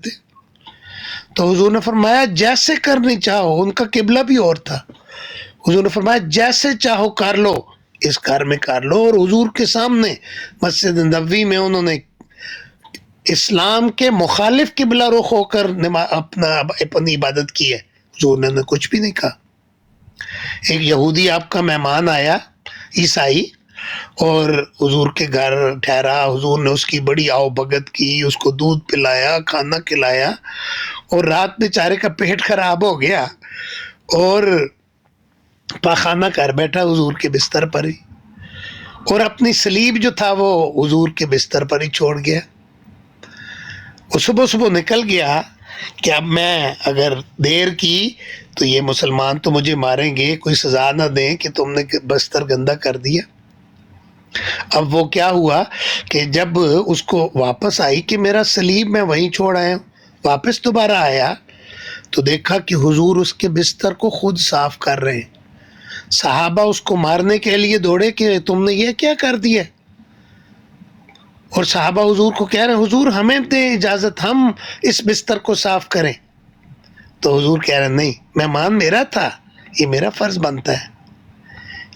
سکتے. تو حضور نے فرمایا جیسے کرنی چاہو، ان کا قبلہ بھی اور تھا. حضور نے فرمایا جیسے چاہو کر لو، اس گھر میں کر لو. اور حضور کے سامنے مسجد نبوی میں انہوں نے اسلام کے مخالف قبلہ رخ ہو کر اپنی عبادت کی ہے. حضور نے کچھ بھی نہیں کہا. ایک یہودی آپ کا مہمان آیا، عیسائی، اور حضور کے گھر ٹھہرا. حضور نے اس کی بڑی آؤ بھگت کی، اس کو دودھ پلایا، کھانا کھلایا، اور رات بیچارے کا پیٹ خراب ہو گیا اور پاخانہ کر بیٹھا حضور کے بستر پر ہی، اور اپنی سلیب جو تھا وہ حضور کے بستر پر ہی چھوڑ گیا. وہ صبح نکل گیا کہ اب میں اگر دیر کی تو یہ مسلمان تو مجھے ماریں گے، کوئی سزا نہ دیں کہ تم نے بستر گندا کر دیا. اب وہ کیا ہوا کہ جب اس کو واپس آئی کہ میرا سلیب میں وہیں چھوڑ آیا ہوں، واپس دوبارہ آیا تو دیکھا کہ حضور اس کے بستر کو خود صاف کر رہے ہیں. صحابہ اس کو مارنے کے لیے دوڑے کہ تم نے یہ کیا کر دیا، اور صحابہ حضور کو کہہ رہے ہیں حضور ہمیں دیں اجازت، ہم اس بستر کو صاف کریں. تو حضور کہہ رہے ہیں نہیں، مہمان میرا تھا، یہ میرا فرض بنتا ہے.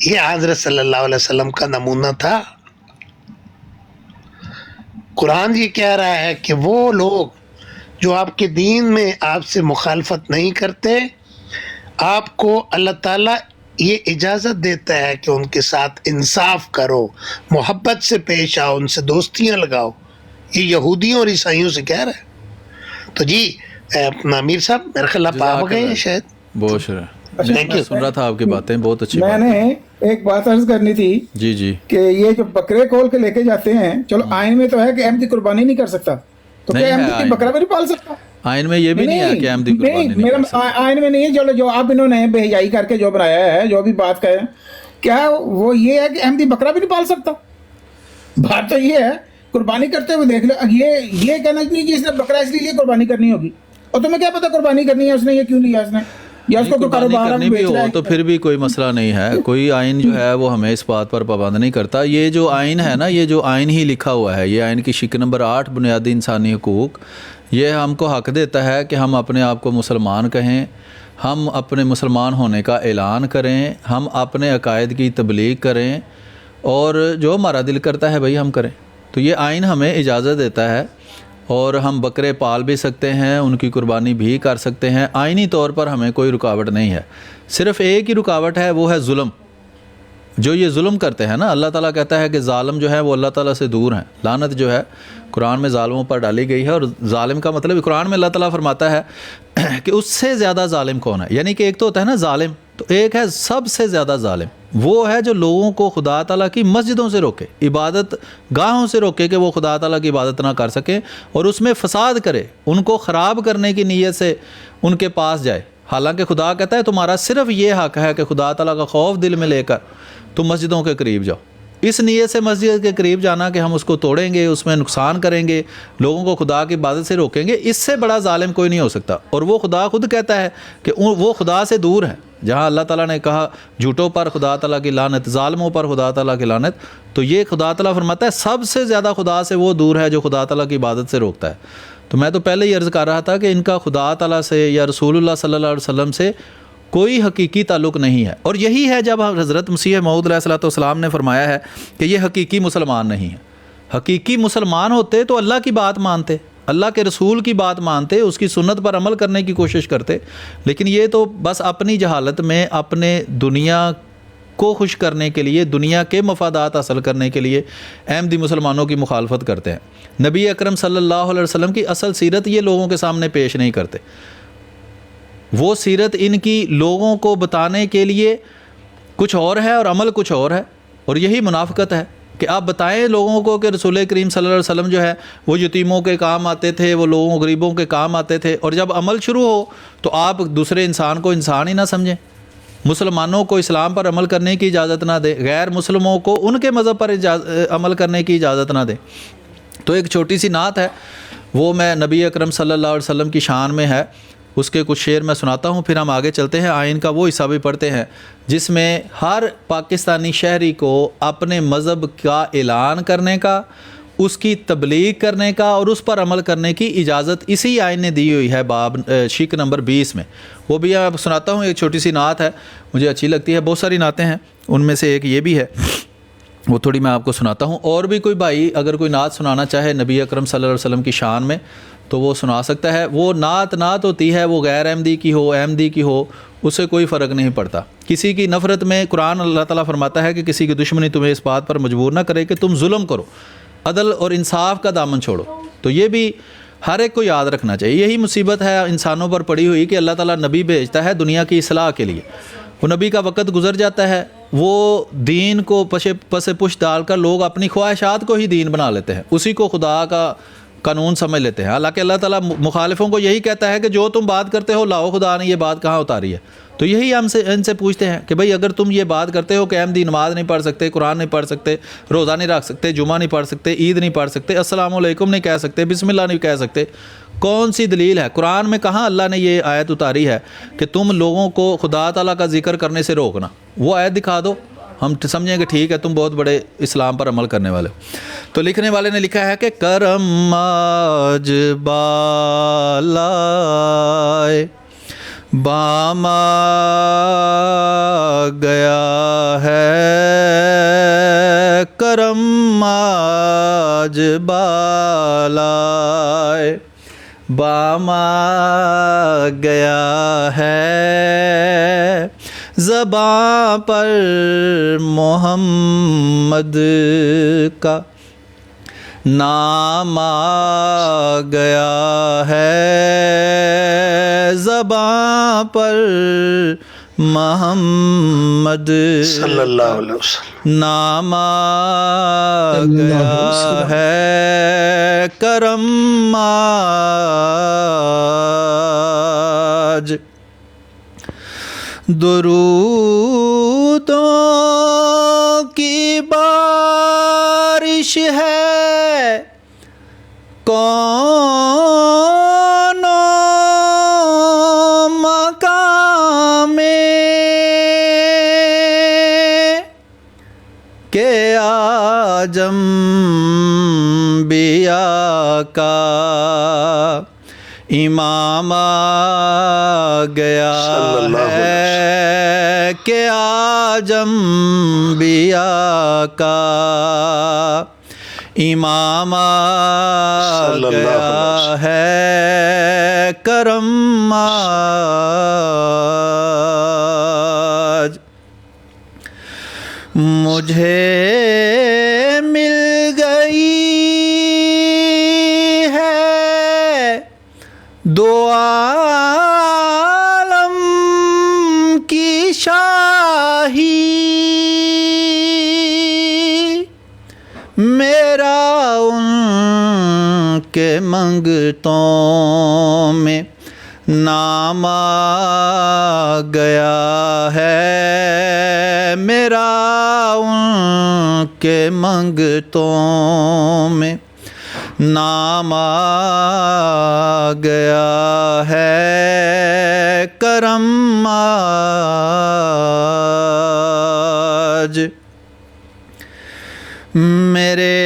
یہ حضرت صلی اللہ علیہ وسلم کا نمونہ تھا. قرآن یہ کہہ رہا ہے کہ وہ لوگ جو آپ کے دین میں آپ سے مخالفت نہیں کرتے، آپ کو اللہ تعالیٰ یہ اجازت دیتا ہے کہ ان کے ساتھ انصاف کرو، محبت سے پیش آؤ، ان سے دوستیاں لگاؤ. یہ یہودیوں اور عیسائیوں سے کہہ رہا ہے. تو جی اپنا امیر صاحب میرے خیال آپ آ گئے ہیں شاید. بہت شکریہ، میں سن رہا تھا آپ کی باتیں، بہت اچھی. میں نے ایک بات عرض کرنی تھی جی کہ یہ جو بکرے کھول کے لے کے جاتے ہیں، چلو آئین میں تو ہے کہ احمدی قربانی نہیں کر سکتا، تو کیا احمدی بکرا بھی نہیں پال سکتا؟ آئین میں یہ بھی نہیں ہے کہ احمدی قربانی نہیں کر سکتا. آئین میں نہیں ہے. چلو جو اب انہوں نے بے حیائی کر کے جو بنایا ہے، جو بھی بات کہے، کیا وہ یہ ہے کہ احمدی بکرا بھی نہیں پال سکتا؟ بات تو یہ ہے. قربانی کرتے ہوئے دیکھ لو، یہ کہنا نہیں کہ اس نے بکرا اس لیے قربانی کرنی ہوگی، اور تمہیں کیا پتا قربانی کرنی ہے اس نے، یہ کیوں لیا اس نے، یا اس کو تو کاروبار کرنی بھی ہو تو پھر بھی کوئی مسئلہ نہیں ہے. کوئی آئین جو ہے وہ ہمیں اس بات پر پابند نہیں کرتا. یہ جو آئین ہے نا، یہ جو آئین ہی لکھا ہوا ہے، یہ آئین کی شق نمبر 8 بنیادی انسانی حقوق، یہ ہم کو حق دیتا ہے کہ ہم اپنے آپ کو مسلمان کہیں، ہم اپنے مسلمان ہونے کا اعلان کریں، ہم اپنے عقائد کی تبلیغ کریں، اور جو ہمارا دل کرتا ہے بھائی ہم کریں. تو یہ آئین ہمیں اجازت دیتا ہے، اور ہم بکرے پال بھی سکتے ہیں، ان کی قربانی بھی کر سکتے ہیں. آئینی طور پر ہمیں کوئی رکاوٹ نہیں ہے. صرف ایک ہی رکاوٹ ہے، وہ ہے ظلم. جو یہ ظلم کرتے ہیں نا، اللہ تعالیٰ کہتا ہے کہ ظالم جو ہے وہ اللہ تعالیٰ سے دور ہیں. لعنت جو ہے قرآن میں ظالموں پر ڈالی گئی ہے، اور ظالم کا مطلب قرآن میں اللہ تعالیٰ فرماتا ہے کہ اس سے زیادہ ظالم کون ہے. یعنی کہ ایک تو ہوتا ہے نا ظالم، تو ایک ہے سب سے زیادہ ظالم، وہ ہے جو لوگوں کو خدا تعالیٰ کی مسجدوں سے روکے، عبادت گاہوں سے روکے کہ وہ خدا تعالیٰ کی عبادت نہ کر سکیں، اور اس میں فساد کرے، ان کو خراب کرنے کی نیت سے ان کے پاس جائے. حالانکہ خدا کہتا ہے تمہارا صرف یہ حق ہے کہ خدا تعالیٰ کا خوف دل میں لے کر تم مسجدوں کے قریب جاؤ. اس نیت سے مسجد کے قریب جانا کہ ہم اس کو توڑیں گے، اس میں نقصان کریں گے، لوگوں کو خدا کی عبادت سے روکیں گے، اس سے بڑا ظالم کوئی نہیں ہو سکتا. اور وہ خدا خود کہتا ہے کہ وہ خدا سے دور ہے. جہاں اللہ تعالیٰ نے کہا جھوٹوں پر خدا تعالیٰ کی لعنت، ظالموں پر خدا تعالیٰ کی لعنت، تو یہ خدا تعالیٰ فرماتا ہے سب سے زیادہ خدا سے وہ دور ہے جو خدا تعالیٰ کی عبادت سے روکتا ہے. تو میں تو پہلے ہی عرض کر رہا تھا کہ ان کا خدا تعالیٰ سے یا رسول اللہ صلی اللہ علیہ وسلم سے کوئی حقیقی تعلق نہیں ہے. اور یہی ہے جب حضرت مسیح موعود علیہ الصلوۃ والسلام نے فرمایا ہے کہ یہ حقیقی مسلمان نہیں ہیں. حقیقی مسلمان ہوتے تو اللہ کی بات مانتے، اللہ کے رسول کی بات مانتے، اس کی سنت پر عمل کرنے کی کوشش کرتے. لیکن یہ تو بس اپنی جہالت میں اپنے دنیا کو خوش کرنے کے لیے، دنیا کے مفادات حاصل کرنے کے لیے احمدی مسلمانوں کی مخالفت کرتے ہیں. نبی اکرم صلی اللہ علیہ وسلم کی اصل سیرت یہ لوگوں کے سامنے پیش نہیں کرتے. وہ سیرت ان کی لوگوں کو بتانے کے لیے کچھ اور ہے اور عمل کچھ اور ہے. اور یہی منافقت ہے کہ آپ بتائیں لوگوں کو کہ رسول کریم صلی اللہ علیہ وسلم جو ہے وہ یتیموں کے کام آتے تھے، وہ لوگوں غریبوں کے کام آتے تھے، اور جب عمل شروع ہو تو آپ دوسرے انسان کو انسان ہی نہ سمجھیں، مسلمانوں کو اسلام پر عمل کرنے کی اجازت نہ دیں، غیر مسلموں کو ان کے مذہب پر عمل کرنے کی اجازت نہ دیں. تو ایک چھوٹی سی نعت ہے، وہ میں نبی اکرم صلی اللہ علیہ وسلم کی شان میں ہے، اس کے کچھ شعر میں سناتا ہوں، پھر ہم آگے چلتے ہیں. آئین کا وہ حصہ بھی پڑھتے ہیں جس میں ہر پاکستانی شہری کو اپنے مذہب کا اعلان کرنے کا اس کی تبلیغ کرنے کا اور اس پر عمل کرنے کی اجازت اسی آئین نے دی ہوئی ہے باب شق نمبر 20 میں. وہ بھی میں سناتا ہوں, ایک چھوٹی سی نعت ہے, مجھے اچھی لگتی ہے. بہت ساری نعتیں ہیں, ان میں سے ایک یہ بھی ہے, وہ تھوڑی میں آپ کو سناتا ہوں. اور بھی کوئی بھائی اگر کوئی نعت سنانا چاہے نبی اکرم صلی اللہ علیہ وسلم کی شان میں تو وہ سنا سکتا ہے. وہ نعت ہوتی ہے, وہ غیر احمدی کی ہو احمدی کی ہو, اس سے کوئی فرق نہیں پڑتا. کسی کی نفرت میں قرآن اللہ تعالیٰ فرماتا ہے کہ کسی کی دشمنی تمہیں اس بات پر مجبور نہ کرے کہ تم ظلم کرو, عدل اور انصاف کا دامن چھوڑو. تو یہ بھی ہر ایک کو یاد رکھنا چاہیے. یہی مصیبت ہے انسانوں پر پڑی ہوئی کہ اللہ تعالیٰ نبی بھیجتا ہے دنیا کی اصلاح کے لیے. وہ نبی کا وقت گزر جاتا ہے, وہ دین کو پس پش ڈال کر لوگ اپنی خواہشات کو ہی دین بنا لیتے ہیں, اسی کو خدا کا قانون سمجھ لیتے ہیں. حالانکہ اللہ تعالیٰ مخالفوں کو یہی کہتا ہے کہ جو تم بات کرتے ہو لاؤ خدا نے یہ بات کہاں اتاری ہے. تو یہی ہم سے ان سے پوچھتے ہیں کہ بھئی اگر تم یہ بات کرتے ہو کہ احمدی نماز نہیں پڑھ سکتے, قرآن نہیں پڑھ سکتے, روزہ نہیں رکھ سکتے, جمعہ نہیں پڑھ سکتے, عید نہیں پڑھ سکتے, السلام علیکم نہیں کہہ سکتے, بسم اللہ نہیں کہہ سکتے, کون سی دلیل ہے؟ قرآن میں کہاں اللہ نے یہ آیت اتاری ہے کہ تم لوگوں کو خدا تعالیٰ کا ذکر کرنے سے روکنا؟ وہ آیت دکھا دو, ہم سمجھیں کہ ٹھیک ہے تم بہت بڑے اسلام پر عمل کرنے والے ہو. تو لکھنے والے نے لکھا ہے کہ کرم آج بالائے باما گیا ہے, کرم آج بالائے باما گیا ہے, زباں پر محمد کا نام آ گیا ہے, زباں پر محمد صلی اللہ علیہ وسلم نام آ گیا ہے, کرم آج درودوں کی بارش ہے, کون مقام میں کہ آجم بیا کا امام آ گیا ہے, کہ آجم بیا کا امام آ گیا ہے, کرم آج مجھے مل گئی ہے دو عالم کی شاہی, میرا ان کے منگتوں میں نام آ گیا ہے, میرا ان کے منگتوں میں نام آ گیا ہے, کرم آج میرے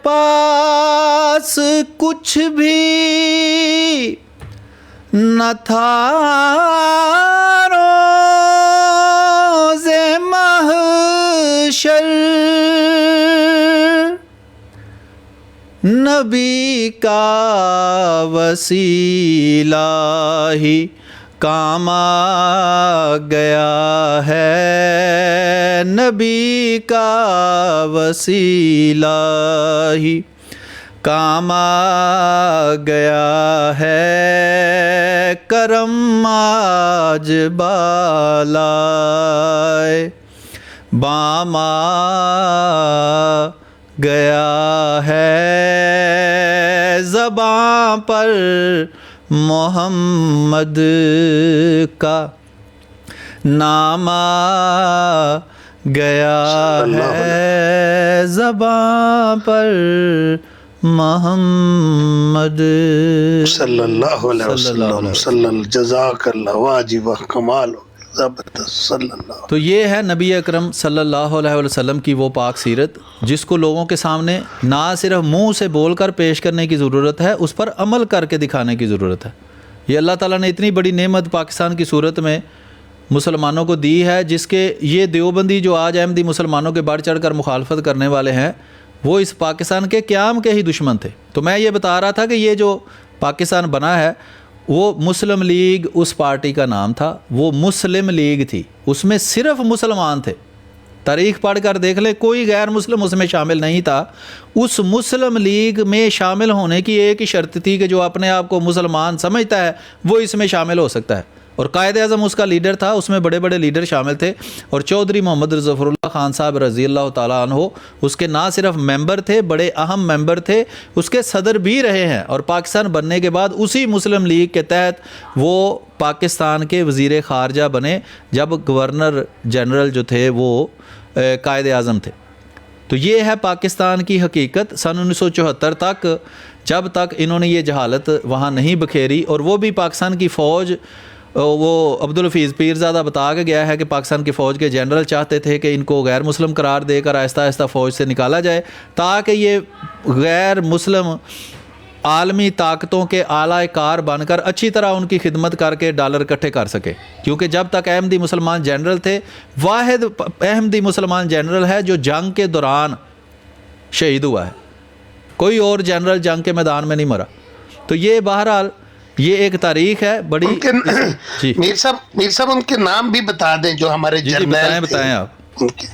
پاس کچھ بھی نہ تھا روز محشر, نبی کا وسیلہ ہی کام آ گیا ہے, نبی کا وسیلہ ہی کام آ گیا ہے, کرم آج بالائے بام آ گیا ہے, زباں پر محمد کا نام آ گیا ہے, زباں پر محمد صلی اللہ علیہ وسلم. صلی اللہ جزاک اللہ واجب کمال. زبردست صلی اللہ. تو یہ ہے نبی اکرم صلی اللہ علیہ وسلم کی وہ پاک سیرت جس کو لوگوں کے سامنے نہ صرف منہ سے بول کر پیش کرنے کی ضرورت ہے، اس پر عمل کر کے دکھانے کی ضرورت ہے. یہ اللہ تعالیٰ نے اتنی بڑی نعمت پاکستان کی صورت میں مسلمانوں کو دی ہے، جس کے یہ دیوبندی جو آج احمدی مسلمانوں کے بڑھ چڑھ کر مخالفت کرنے والے ہیں، وہ اس پاکستان کے قیام کے ہی دشمن تھے. تو میں یہ بتا رہا تھا کہ یہ جو پاکستان بنا ہے وہ مسلم لیگ اس پارٹی کا نام تھا، وہ مسلم لیگ تھی، اس میں صرف مسلمان تھے. تاریخ پڑھ کر دیکھ لیں، کوئی غیر مسلم اس میں شامل نہیں تھا. اس مسلم لیگ میں شامل ہونے کی ایک ہی شرط تھی کہ جو اپنے آپ کو مسلمان سمجھتا ہے وہ اس میں شامل ہو سکتا ہے، اور قائد اعظم اس کا لیڈر تھا. اس میں بڑے بڑے لیڈر شامل تھے، اور چودھری محمد ظفر اللہ خان صاحب رضی اللہ تعالیٰ عنہ اس کے نہ صرف ممبر تھے، بڑے اہم ممبر تھے، اس کے صدر بھی رہے ہیں. اور پاکستان بننے کے بعد اسی مسلم لیگ کے تحت وہ پاکستان کے وزیر خارجہ بنے، جب گورنر جنرل جو تھے وہ قائد اعظم تھے. تو یہ ہے پاکستان کی حقیقت. سن 1974 تک جب تک انہوں نے یہ جہالت وہاں نہیں بکھیری، اور وہ بھی پاکستان کی فوج، وہ عبدالحفیظ پیرزادہ بتا کے گیا ہے کہ پاکستان کی فوج کے جنرل چاہتے تھے کہ ان کو غیر مسلم قرار دے کر آہستہ آہستہ فوج سے نکالا جائے، تاکہ یہ غیر مسلم عالمی طاقتوں کے اعلیٰ کار بن کر اچھی طرح ان کی خدمت کر کے ڈالر اکٹھے کر سکے. کیونکہ جب تک احمدی مسلمان جنرل تھے، واحد احمدی مسلمان جنرل ہے جو جنگ کے دوران شہید ہوا ہے، کوئی اور جنرل جنگ کے میدان میں نہیں مرا. تو یہ بہرحال یہ ایک تاریخ ہے بڑی. جی میر صاحب ان کے نام بھی بتا دیں جو ہمارے جنرل بتائیں آپ. ان کے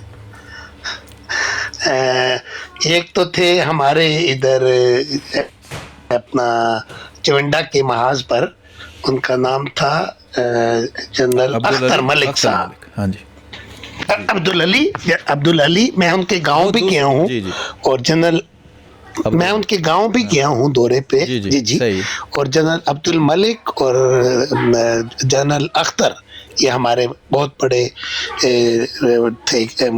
ایک تو تھے ہمارے ادھر اپنا چونڈا کے محاذ پر، ان کا نام تھا جنرل اختر ملک صاحب. ہاں جی، عبدالعلی. میں ان کے گاؤں بھی گیا ہوں، اور جنرل میں ان کے گاؤں بھی گیا ہوں دورے پہ. جی اور جنرل عبد الملک اور جنرل اختر یہ ہمارے بہت بڑے تھے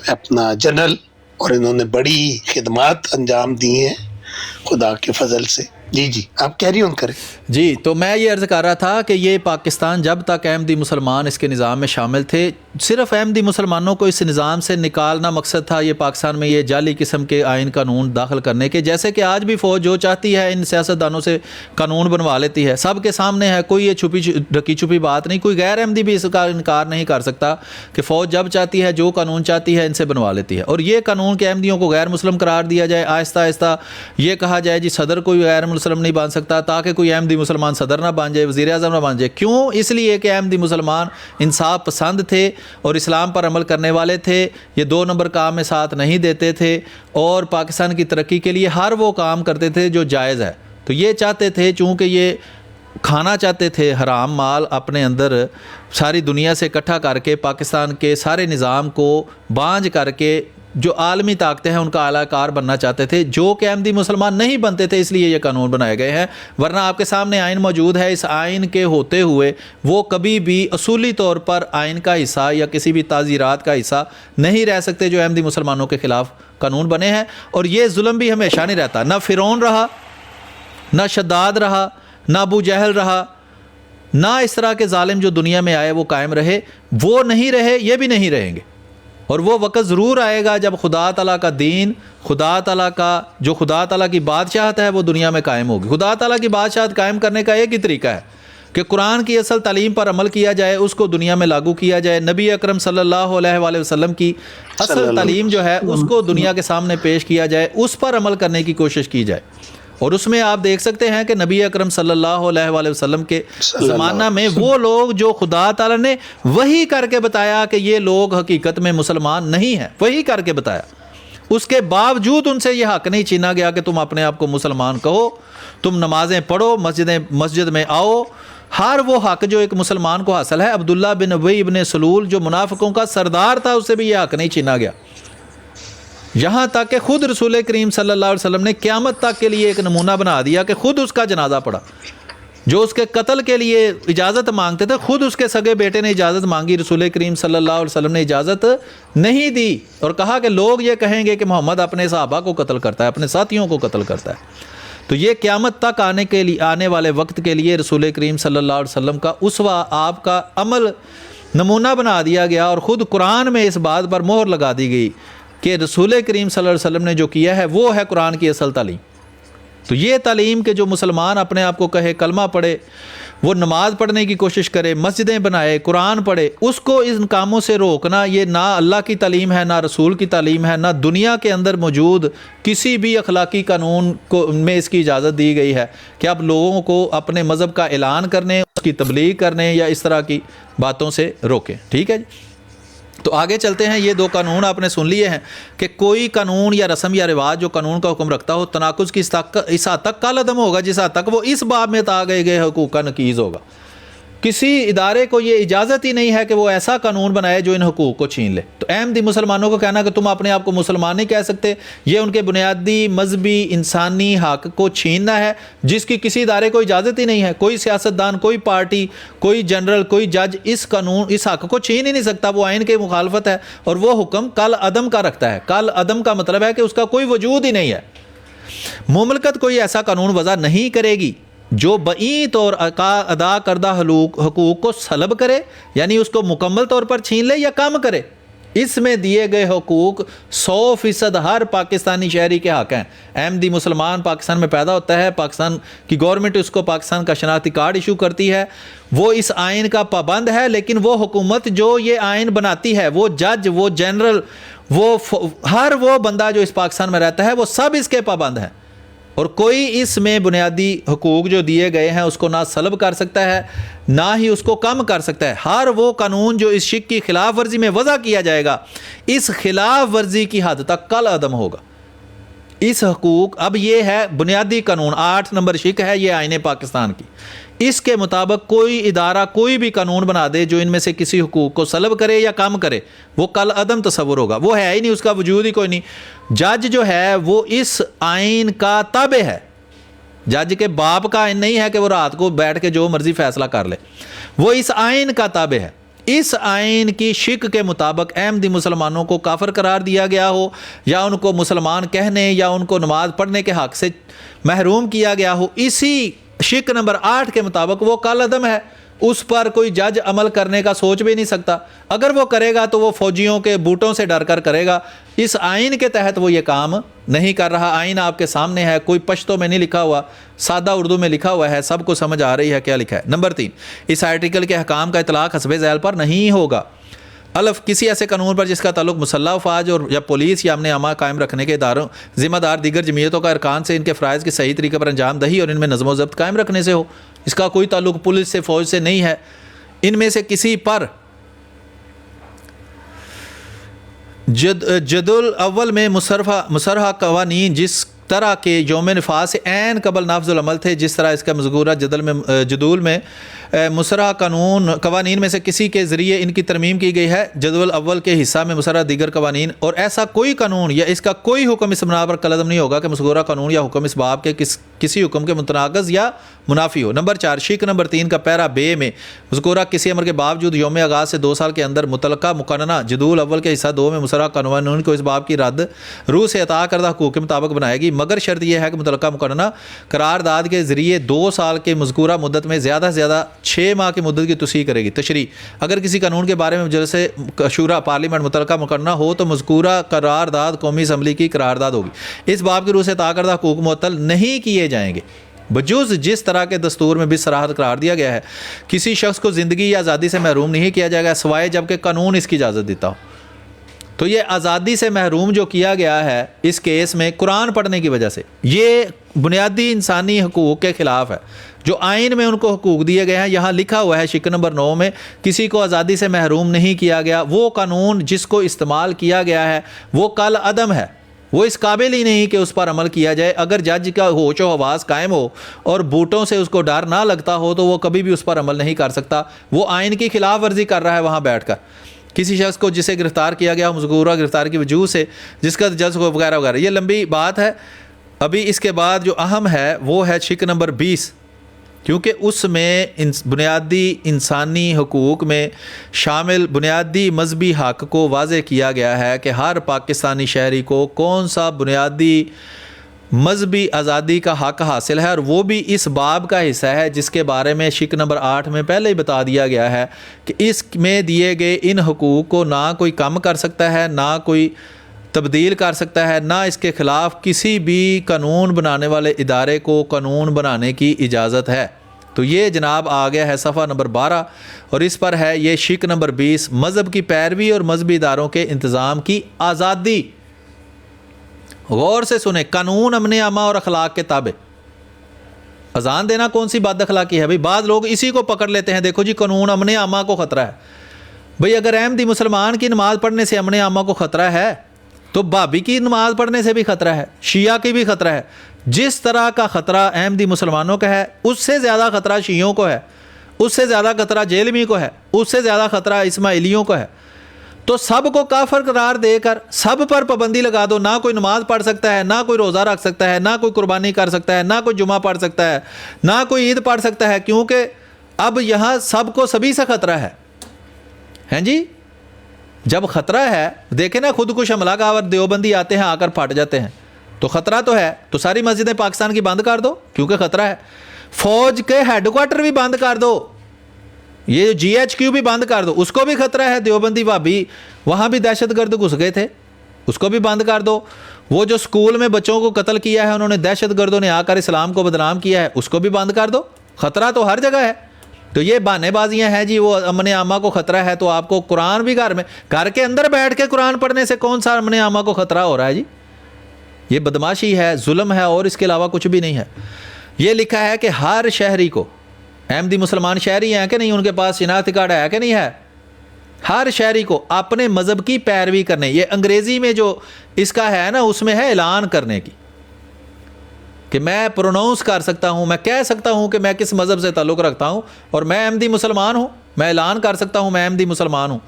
اپنا جنرل، اور انہوں نے بڑی خدمات انجام دی ہیں خدا کے فضل سے. جی آپ کیری آن کریں. جی تو میں یہ عرض کر رہا تھا کہ یہ پاکستان جب تک احمدی مسلمان اس کے نظام میں شامل تھے، صرف احمدی مسلمانوں کو اس نظام سے نکالنا مقصد تھا یہ پاکستان میں یہ جعلی قسم کے آئین قانون داخل کرنے کے. جیسے کہ آج بھی فوج جو چاہتی ہے ان سیاستدانوں سے قانون بنوا لیتی ہے، سب کے سامنے ہے، کوئی یہ ڈھکی چھپی بات نہیں. کوئی غیر احمدی بھی اس کا انکار نہیں کر سکتا کہ فوج جب چاہتی ہے جو قانون چاہتی ہے ان سے بنوا لیتی ہے. اور یہ قانون کہ احمدیوں کو غیر مسلم قرار دیا جائے، آہستہ آہستہ یہ کہا جائے جی صدر کوئی غیر مسلم نہیں بن سکتا، تاکہ کوئی احمدی مسلمان صدر نہ بن جائے، وزیر اعظم نہ بن جائے. کیوں؟ اس لیے کہ احمدی مسلمان انصاف پسند تھے اور اسلام پر عمل کرنے والے تھے. یہ 2 نمبر کام میں ساتھ نہیں دیتے تھے، اور پاکستان کی ترقی کے لیے ہر وہ کام کرتے تھے جو جائز ہے. تو یہ چاہتے تھے، چونکہ یہ کھانا چاہتے تھے حرام مال اپنے اندر ساری دنیا سے اکٹھا کر کے، پاکستان کے سارے نظام کو بانجھ کر کے جو عالمی طاقتیں ہیں ان کا اعلیٰ کار بننا چاہتے تھے، جو کہ احمدی مسلمان نہیں بنتے تھے. اس لیے یہ قانون بنائے گئے ہیں. ورنہ آپ کے سامنے آئین موجود ہے، اس آئین کے ہوتے ہوئے وہ کبھی بھی اصولی طور پر آئین کا حصہ یا کسی بھی تعزیرات کا حصہ نہیں رہ سکتے جو احمدی مسلمانوں کے خلاف قانون بنے ہیں. اور یہ ظلم بھی ہمیشہ نہیں رہتا. نہ فرعون رہا، نہ شداد رہا، نہ ابو جہل رہا، نہ اس طرح کے ظالم جو دنیا میں آئے وہ قائم رہے. وہ نہیں رہے، یہ بھی نہیں رہیں گے. اور وہ وقت ضرور آئے گا جب خدا تعالیٰ کا دین، خدا تعالیٰ کا جو خدا تعالیٰ کی بادشاہت ہے وہ دنیا میں قائم ہوگی. خدا تعالیٰ کی بادشاہت قائم کرنے کا ایک ہی طریقہ ہے کہ قرآن کی اصل تعلیم پر عمل کیا جائے، اس کو دنیا میں لاگو کیا جائے. نبی اکرم صلی اللہ علیہ وآلہ وسلم کی اصل تعلیم جو ہے اس کو دنیا کے سامنے پیش کیا جائے، اس پر عمل کرنے کی کوشش کی جائے. اور اس میں آپ دیکھ سکتے ہیں کہ نبی اکرم صلی اللہ علیہ وآلہ وسلم کے زمانہ میں وہ لوگ جو خدا تعالیٰ نے وحی کر کے بتایا کہ یہ لوگ حقیقت میں مسلمان نہیں ہیں، وحی کر کے بتایا، اس کے باوجود ان سے یہ حق نہیں چھینا گیا کہ تم اپنے آپ کو مسلمان کہو، تم نمازیں پڑھو، مسجد میں آؤ. ہر وہ حق جو ایک مسلمان کو حاصل ہے. عبداللہ بن ابی بن سلول جو منافقوں کا سردار تھا، اس سے بھی یہ حق نہیں چھینا گیا. یہاں تک کہ خود رسول کریم صلی اللہ علیہ وسلم نے قیامت تک کے لیے ایک نمونہ بنا دیا کہ خود اس کا جنازہ پڑا. جو اس کے قتل کے لیے اجازت مانگتے تھے، خود اس کے سگے بیٹے نے اجازت مانگی، رسول کریم صلی اللہ علیہ وسلم نے اجازت نہیں دی، اور کہا کہ لوگ یہ کہیں گے کہ محمد اپنے صحابہ کو قتل کرتا ہے، اپنے ساتھیوں کو قتل کرتا ہے. تو یہ قیامت تک آنے والے وقت کے لیے رسول کریم صلی اللہ علیہ وسلم کا اسوہ، آپ کا عمل نمونہ بنا دیا گیا اور خود قرآن میں اس بات پر مہر لگا دی گئی کہ رسول کریم صلی اللہ علیہ وسلم نے جو کیا ہے وہ ہے قرآن کی اصل تعلیم۔ تو یہ تعلیم کہ جو مسلمان اپنے آپ کو کہے کلمہ پڑھے، وہ نماز پڑھنے کی کوشش کرے، مسجدیں بنائے، قرآن پڑھے، اس کو ان کاموں سے روکنا، یہ نہ اللہ کی تعلیم ہے، نہ رسول کی تعلیم ہے، نہ دنیا کے اندر موجود کسی بھی اخلاقی قانون کو میں اس کی اجازت دی گئی ہے کہ آپ لوگوں کو اپنے مذہب کا اعلان کرنے، اس کی تبلیغ کرنے یا اس طرح کی باتوں سے روکیں۔ ٹھیک ہے جی، تو آگے چلتے ہیں۔ یہ 2 قانون آپ نے سن لیے ہیں کہ کوئی قانون یا رسم یا رواج جو قانون کا حکم رکھتا ہو تناقض کی اس حد تک کل عدم ہوگا جس حد تک وہ اس باب میں گئے گئے حقوق کا نقیض ہوگا۔ کسی ادارے کو یہ اجازت ہی نہیں ہے کہ وہ ایسا قانون بنائے جو ان حقوق کو چھین لے۔ تو احمدی مسلمانوں کو کہنا کہ تم اپنے آپ کو مسلمان نہیں کہہ سکتے، یہ ان کے بنیادی مذہبی انسانی حق کو چھیننا ہے جس کی کسی ادارے کو اجازت ہی نہیں ہے۔ کوئی سیاستدان، کوئی پارٹی، کوئی جنرل، کوئی جج اس حق کو چھین ہی نہیں سکتا، وہ آئین کے مخالفت ہے اور وہ حکم کل عدم کا رکھتا ہے۔ کل عدم کا مطلب ہے کہ اس کا کوئی وجود ہی نہیں ہے۔ مملکت کوئی ایسا قانون وضع نہیں کرے گی جو بعین طور ادا کردہ حقوق کو سلب کرے، یعنی اس کو مکمل طور پر چھین لے یا کم کرے۔ اس میں دیے گئے حقوق 100% ہر پاکستانی شہری کے حق ہیں۔ احمدی مسلمان پاکستان میں پیدا ہوتا ہے، پاکستان کی گورنمنٹ اس کو پاکستان کا شناختی کارڈ ایشو کرتی ہے، وہ اس آئین کا پابند ہے، لیکن وہ حکومت جو یہ آئین بناتی ہے، وہ جج، وہ جنرل، ہر وہ بندہ جو اس پاکستان میں رہتا ہے، وہ سب اس کے پابند ہیں، اور کوئی اس میں بنیادی حقوق جو دیے گئے ہیں اس کو نہ سلب کر سکتا ہے نہ ہی اس کو کم کر سکتا ہے۔ ہر وہ قانون جو اس شک کی خلاف ورزی میں وضع کیا جائے گا، اس خلاف ورزی کی حد تک کل عدم ہوگا۔ اس حقوق، اب یہ ہے بنیادی قانون، 8 نمبر شک ہے یہ آئین پاکستان کی۔ اس کے مطابق کوئی ادارہ کوئی بھی قانون بنا دے جو ان میں سے کسی حقوق کو سلب کرے یا کم کرے، وہ کل عدم تصور ہوگا، وہ ہے ہی نہیں، اس کا وجود ہی کوئی نہیں۔ جج جو ہے وہ اس آئین کا تابع ہے، جج کے باپ کا آئین نہیں ہے کہ وہ رات کو بیٹھ کے جو مرضی فیصلہ کر لے، وہ اس آئین کا تابع ہے۔ اس آئین کی شک کے مطابق احمدی مسلمانوں کو کافر قرار دیا گیا ہو، یا ان کو مسلمان کہنے یا ان کو نماز پڑھنے کے حق سے محروم کیا گیا ہو، اسی شک نمبر 8 کے مطابق وہ کل عدم ہے۔ اس پر کوئی جج عمل کرنے کا سوچ بھی نہیں سکتا، اگر وہ کرے گا تو وہ فوجیوں کے بوٹوں سے ڈر کر کرے گا۔ اس آئین کے تحت وہ یہ کام نہیں کر رہا۔ آئین آپ کے سامنے ہے، کوئی پشتو میں نہیں لکھا ہوا، سادہ اردو میں لکھا ہوا ہے، سب کو سمجھ آ رہی ہے کیا لکھا ہے۔ نمبر 3، اس آرٹیکل کے حکام کا اطلاق حسب ذیل پر نہیں ہوگا۔ الف، کسی ایسے قانون پر جس کا تعلق مسلح افواج اور یا پولیس یا امن امان قائم رکھنے کے اداروں، ذمہ دار دیگر جمعیتوں کا ارکان سے ان کے فرائض کے صحیح طریقے پر انجام دہی اور ان میں نظم و ضبط قائم رکھنے سے ہو۔ اس کا کوئی تعلق پولیس سے، فوج سے نہیں ہے۔ ان میں سے کسی پر جدول اول میں مصرحہ قوانین جس طرح کے یوم نفاذ سے عین قبل نافذ العمل تھے، جس طرح اس کا مذکورہ جدول میں مصرحہ قوانین میں سے کسی کے ذریعے ان کی ترمیم کی گئی ہے، جدول اول کے حصہ میں مصرحہ دیگر قوانین، اور ایسا کوئی قانون یا اس کا کوئی حکم اس بنا پر کالعدم نہیں ہوگا کہ مذکورہ قانون یا حکم اس باب کے کسی حکم کے متناقض یا منافی ہو۔ نمبر 4، شک نمبر 3 کا پیرا بے میں مذکورہ کسی امر کے باوجود یوم آغاز سے 2 سال کے اندر متعلقہ مقننہ جدول اول کے حصہ 2 میں مصرحہ قانون کو اس باب کی رد روح سے عطا کردہ حقوق کے مطابق بنائے گی، مگر شرط یہ ہے کہ متعلقہ مقننہ قرارداد کے ذریعے 2 سال کے مذکورہ مدت میں زیادہ سے زیادہ 6 ماہ کی مدت کی توسیع کرے گی۔ تشریح، اگر کسی قانون کے بارے میں مجلس شورا پارلیمنٹ متعلقہ مقننہ ہو تو مذکورہ قرارداد قومی اسمبلی کی قرارداد ہوگی۔ اس باب کی روح سے عطا کردہ حقوق معطل نہیں کیے جائیں گے بجز جس طرح کے دستور میں بصراحت قرار دیا گیا ہے۔ کسی شخص کو زندگی یا آزادی سے محروم نہیں کیا جائے گا سوائے جب کہ قانون اس کی اجازت دیتا ہو۔ تو یہ آزادی سے محروم جو کیا گیا ہے اس کیس میں قرآن پڑھنے کی وجہ سے، یہ بنیادی انسانی حقوق کے خلاف ہے جو آئین میں ان کو حقوق دیے گئے ہیں۔ یہاں لکھا ہوا ہے شک نمبر 9 میں کسی کو آزادی سے محروم نہیں کیا گیا، وہ قانون جس کو استعمال کیا گیا ہے وہ کل عدم ہے، وہ اس قابل ہی نہیں کہ اس پر عمل کیا جائے۔ اگر جج کا ہوش و حواس قائم ہو اور بوٹوں سے اس کو ڈر نہ لگتا ہو تو وہ کبھی بھی اس پر عمل نہیں کر سکتا، وہ آئین کی خلاف ورزی کر رہا ہے وہاں بیٹھ کر۔ کسی شخص کو جسے گرفتار کیا گیا مذکورہ گرفتار کی وجہ سے جس کا جج کو وغیرہ وغیرہ، یہ لمبی بات ہے۔ ابھی اس کے بعد جو اہم ہے وہ ہے شک نمبر 20، کیونکہ اس میں بنیادی انسانی حقوق میں شامل بنیادی مذہبی حق کو واضح کیا گیا ہے کہ ہر پاکستانی شہری کو کون سا بنیادی مذہبی آزادی کا حق حاصل ہے، اور وہ بھی اس باب کا حصہ ہے جس کے بارے میں شق نمبر 8 میں پہلے ہی بتا دیا گیا ہے کہ اس میں دیے گئے ان حقوق کو نہ کوئی کم کر سکتا ہے، نہ کوئی تبدیل کر سکتا ہے، نہ اس کے خلاف کسی بھی قانون بنانے والے ادارے کو قانون بنانے کی اجازت ہے۔ تو یہ جناب آ گیا ہے صفحہ نمبر 12، اور اس پر ہے یہ شق نمبر 20، مذہب کی پیروی اور مذہبی اداروں کے انتظام کی آزادی۔ غور سے سنیں، قانون، امن عامہ اور اخلاق کے تابع۔ اذان دینا کون سی بد اخلاقی ہے بھئی؟ بعض لوگ اسی کو پکڑ لیتے ہیں، دیکھو جی قانون امن عامہ کو خطرہ ہے۔ بھئی اگر احمدی مسلمان کی نماز پڑھنے سے امن عامہ کو خطرہ ہے تو بھابی کی نماز پڑھنے سے بھی خطرہ ہے، شیعہ کی بھی خطرہ ہے۔ جس طرح کا خطرہ احمدی مسلمانوں کا ہے، اس سے زیادہ خطرہ شیعوں کو ہے، اس سے زیادہ خطرہ جیلمی کو ہے، اس سے زیادہ خطرہ اسماعیلیوں کو ہے۔ تو سب کو کافر قرار دے کر سب پر پابندی لگا دو، نہ کوئی نماز پڑھ سکتا ہے، نہ کوئی روزہ رکھ سکتا ہے، نہ کوئی قربانی کر سکتا ہے، نہ کوئی جمعہ پڑھ سکتا ہے، نہ کوئی عید پڑھ سکتا ہے، کیونکہ اب یہاں سب کو سبھی سے خطرہ ہے۔ ہیں جی، جب خطرہ ہے، دیکھیں نا خود کش حملہ کا، دیوبندی آتے ہیں آ کر پھٹ جاتے ہیں، تو خطرہ تو ہے، تو ساری مسجدیں پاکستان کی بند کر دو کیونکہ خطرہ ہے۔ فوج کے ہیڈ کوارٹر بھی بند کر دو، یہ GHQ بھی بند کر دو، اس کو بھی خطرہ ہے۔ دیوبندی وہابی وہاں بھی دہشت گرد گھس گئے تھے، اس کو بھی بند کر دو۔ وہ جو سکول میں بچوں کو قتل کیا ہے، انہوں نے دہشت گردوں نے آ کر اسلام کو بدنام کیا ہے، اس کو بھی بند کر دو۔ خطرہ تو ہر جگہ ہے۔ تو یہ بہانے بازیاں ہیں جی، وہ امن عامہ کو خطرہ ہے، تو آپ کو قرآن بھی گھر کے اندر بیٹھ کے قرآن پڑھنے سے کون سا امن عامہ کو خطرہ ہو رہا ہے جی؟ یہ بدماشی ہے، ظلم ہے، اور اس کے علاوہ کچھ بھی نہیں ہے۔ یہ لکھا ہے کہ ہر شہری کو، احمدی مسلمان شہری ہیں کہ نہیں، ان کے پاس شناختی کارڈ ہے کہ نہیں ہے، ہر شہری کو اپنے مذہب کی پیروی کرنے، یہ انگریزی میں جو اس کا ہے نا، اس میں ہے اعلان کرنے کی، کہ میں پروناؤنس کر سکتا ہوں، میں کہہ سکتا ہوں کہ میں کس مذہب سے تعلق رکھتا ہوں، اور میں احمدی مسلمان ہوں، میں اعلان کر سکتا ہوں میں احمدی مسلمان ہوں۔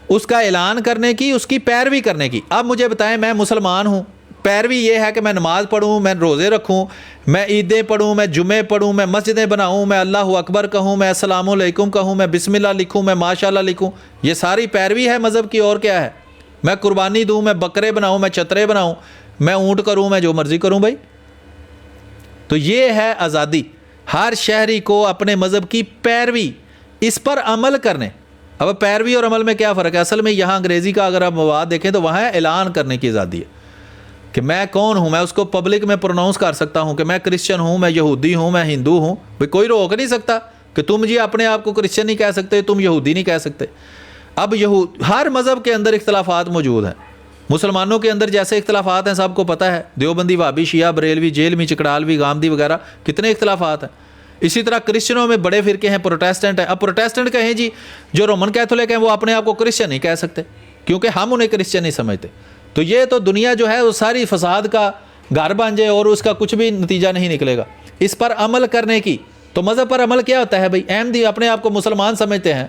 اس کا اعلان کرنے کی، اس کی پیروی کرنے کی۔ اب مجھے بتائیں، میں مسلمان ہوں، پیروی یہ ہے کہ میں نماز پڑھوں، میں روزے رکھوں، میں عیدیں پڑھوں، میں جمعے پڑھوں، میں مسجدیں بناؤں، میں اللہ اکبر کہوں، میں السلام علیکم کہوں، میں بسم اللہ لکھوں، میں ماشاءاللہ لکھوں، یہ ساری پیروی ہے مذہب کی، اور کیا ہے؟ میں قربانی دوں، میں بکرے بناؤں، میں چترے بناؤں، میں اونٹ کروں، میں جو مرضی کروں بھائی۔ تو یہ ہے آزادی، ہر شہری کو اپنے مذہب کی پیروی، اس پر عمل کرنے۔ اب پیروی اور عمل میں کیا فرق ہے؟ اصل میں یہاں انگریزی کا اگر آپ مواد دیکھیں تو وہاں اعلان کرنے کی آزادی ہے کہ میں کون ہوں، میں اس کو پبلک میں پروناؤنس کر سکتا ہوں کہ میں کرسچن ہوں، میں یہودی ہوں، میں ہندو ہوں۔ بھئی کوئی روک نہیں سکتا کہ تم جی اپنے آپ کو کرسچن نہیں کہہ سکتے، تم یہودی نہیں کہہ سکتے۔ اب ہر مذہب کے اندر اختلافات موجود ہیں، مسلمانوں کے اندر جیسے اختلافات ہیں سب کو پتہ ہے، دیوبندی، وہابی، شیعہ، بریلوی، جیلمی، چکڑالوی، گامدی وغیرہ کتنے اختلافات ہیں۔ اسی طرح کرسچنوں میں بڑے فرقے ہیں، پروٹیسٹنٹ ہیں۔ اب پروٹیسٹنٹ کہیں جی، جو رومن کیتھولک ہیں وہ اپنے آپ کو کرسچن نہیں کہہ سکتے کیونکہ ہم انہیں کرسچن نہیں سمجھتے۔ تو یہ تو دنیا جو ہے وہ ساری فساد کا گھر بن جائے اور اس کا کچھ بھی نتیجہ نہیں نکلے گا۔ اس پر عمل کرنے کی، تو مذہب پر عمل کیا ہوتا ہے بھائی؟ احمدی اپنے آپ کو مسلمان سمجھتے ہیں،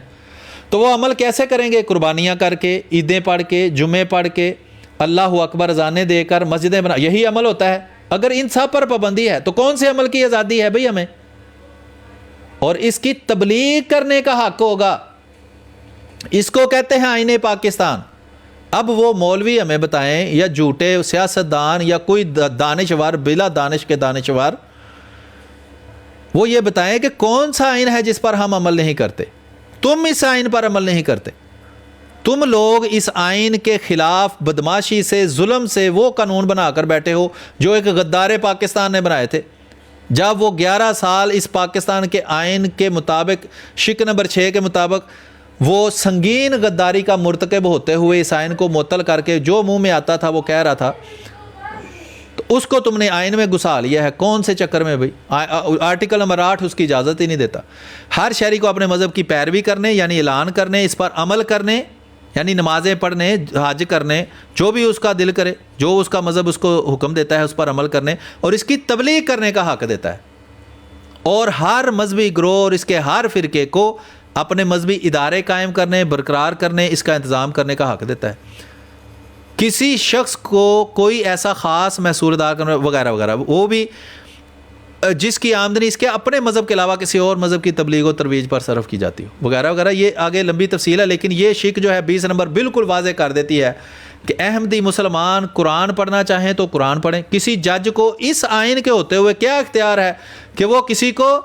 تو وہ عمل کیسے کریں گے؟ قربانیاں کر کے، عیدیں پڑھ کے، جمعے پڑھ کے، اللہ اکبر اذانیں دے کر، مسجدیں بنا، یہی عمل ہوتا ہے۔ اگر ان سب پر پابندی ہے تو کون سے عمل کی آزادی ہے بھائی ہمیں؟ اور اس کی تبلیغ کرنے کا حق ہوگا، اس کو کہتے ہیں آئین پاکستان۔ اب وہ مولوی ہمیں بتائیں، یا جھوٹے سیاستدان، یا کوئی دانشور بلا دانش کے دانشور، وہ یہ بتائیں کہ کون سا آئین ہے جس پر ہم عمل نہیں کرتے۔ تم اس آئین پر عمل نہیں کرتے، تم لوگ اس آئین کے خلاف بدماشی سے، ظلم سے وہ قانون بنا کر بیٹھے ہو جو ایک غدار پاکستان نے بنائے تھے، جب وہ 11 سال اس پاکستان کے آئین کے مطابق، شق نمبر 6 کے مطابق، وہ سنگین غداری کا مرتکب ہوتے ہوئے اس آئین کو معطل کر کے جو منہ میں آتا تھا وہ کہہ رہا تھا، تو اس کو تم نے آئین میں گھسا لیا ہے۔ کون سے چکر میں بھائی؟ آرٹیکل نمبر 8 اس کی اجازت ہی نہیں دیتا۔ ہر شہری کو اپنے مذہب کی پیروی کرنے، یعنی اعلان کرنے، اس پر عمل کرنے، یعنی نمازیں پڑھنے، حج کرنے، جو بھی اس کا دل کرے، جو اس کا مذہب اس کو حکم دیتا ہے اس پر عمل کرنے، اور اس کی تبلیغ کرنے کا حق دیتا ہے۔ اور ہر مذہبی گروہ اور اس کے ہر فرقے کو اپنے مذہبی ادارے قائم کرنے، برقرار کرنے، اس کا انتظام کرنے کا حق دیتا ہے۔ کسی شخص کو کوئی ایسا خاص محصول ادا کرنا وغیرہ وغیرہ، وہ بھی جس کی آمدنی اس کے اپنے مذہب کے علاوہ کسی اور مذہب کی تبلیغ و ترویج پر صرف کی جاتی ہو، وغیرہ وغیرہ۔ یہ آگے لمبی تفصیل ہے، لیکن یہ شق جو ہے 20 نمبر بالکل واضح کر دیتی ہے کہ احمدی مسلمان قرآن پڑھنا چاہیں تو قرآن پڑھیں. کسی جج کو اس آئین کے ہوتے ہوئے کیا اختیار ہے کہ وہ کسی کو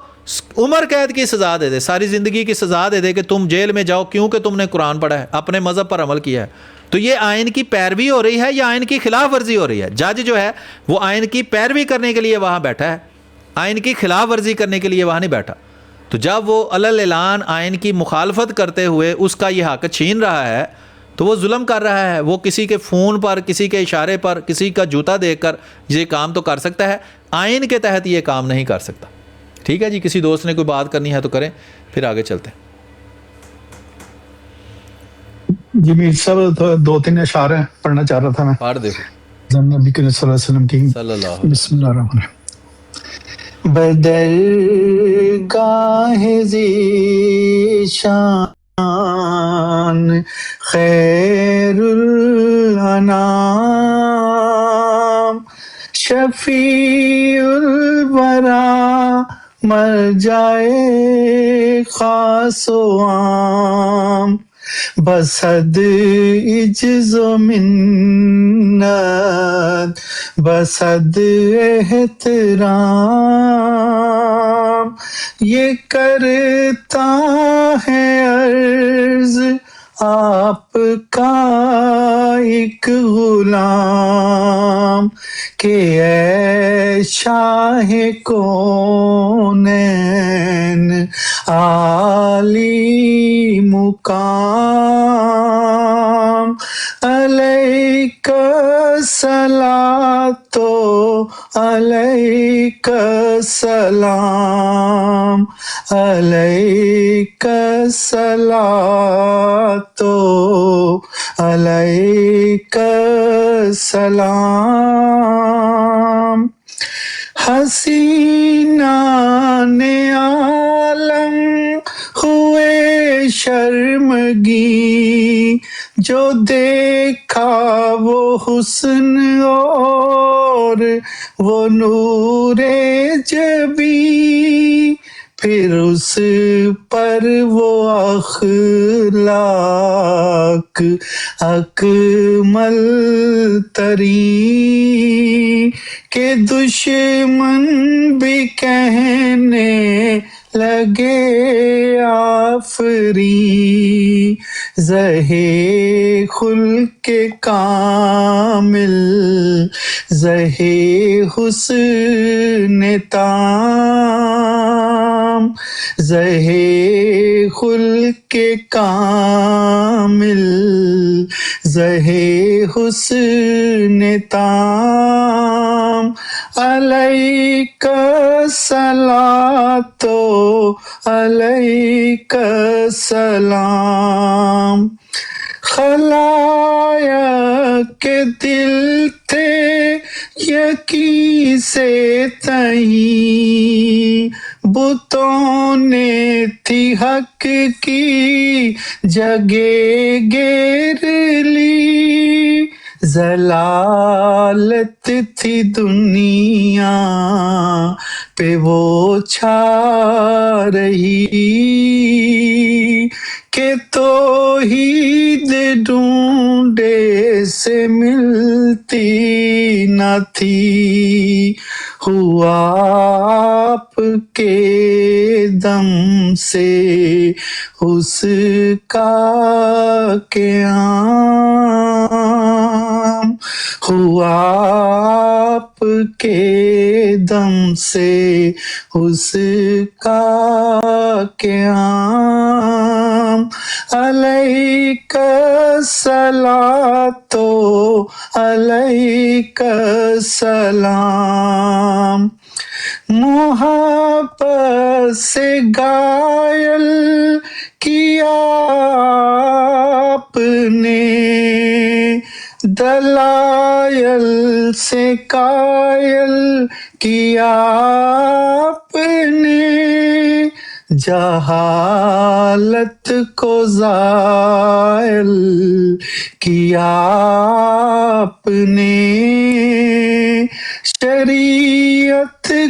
عمر قید کی سزا دے دے, ساری زندگی کی سزا دے دے کہ تم جیل میں جاؤ کیونکہ تم نے قرآن پڑھا ہے, اپنے مذہب پر عمل کیا ہے. تو یہ آئین کی پیروی ہو رہی ہے یا آئین کی خلاف ورزی ہو رہی ہے؟ جج جو ہے وہ آئین کی پیروی کرنے کے لیے وہاں بیٹھا ہے, آئین کی خلاف ورزی کرنے کے لیے وہاں نہیں بیٹھا. تو جب وہ علل اعلان آئین کی مخالفت کرتے ہوئے اس کا یہ حق چھین رہا ہے تو وہ ظلم کر رہا ہے. وہ کسی کے فون پر, کسی کے اشارے پر, کسی کا جوتا دیکھ کر یہ کام تو کر سکتا ہے, آئین کے تحت یہ کام نہیں کر سکتا. ٹھیک ہے جی, کسی دوست نے کوئی بات کرنی ہے تو کریں, پھر آگے چلتے ہیں. جی میر صاحب 2-3 اشعار پڑھنا چاہ رہا تھا میں. پڑھ دیکھو. نبی کریم صلی اللہ علیہ وسلم کی. صلی اللہ علیہ بسم اللہ الرحمن الرحیم. بدرگاہ ذیشان خیر الانام شفیع الورا مر جائے خاص و عام بسد عجز و منت بسد احترام یہ کرتا ہے عرض آپ کا ایک غلام کہ اے شاہ کونین عالی مقام علیک الصلاۃ علیک السلام علیک الصلاۃ علیک السلام. حسینان عالم ہوئے شرمگی جو دیکھا وہ حسن اور وہ نور جبی پھر اس پر وہ اخلاق اکمل ترین کہ دشمن بھی کہنے لگے آفری زہے خلق کامل زہے حسن تام زہے خلق کامل زہے حسن تام علیک الصلاۃ علیک السلام. خلائق کے دل تھے یقین سے تئیں بتوں نے تھی حق کی جگہ گھیر لی ضلالت تھی دنیا پہ وہ چھا رہی کہ توحید ڈھونڈے سے ملتی نہ تھی ہوا آپ کے دم سے اس کا قیام ہوا آپ کے دم سے اس کا قیام علیک الصلاۃ علیک السلام. محبت سے گائل کیا آپ نے دلائل سے قائل کیا آپ نے جہالت کو زائل کیا آپ نے شریعت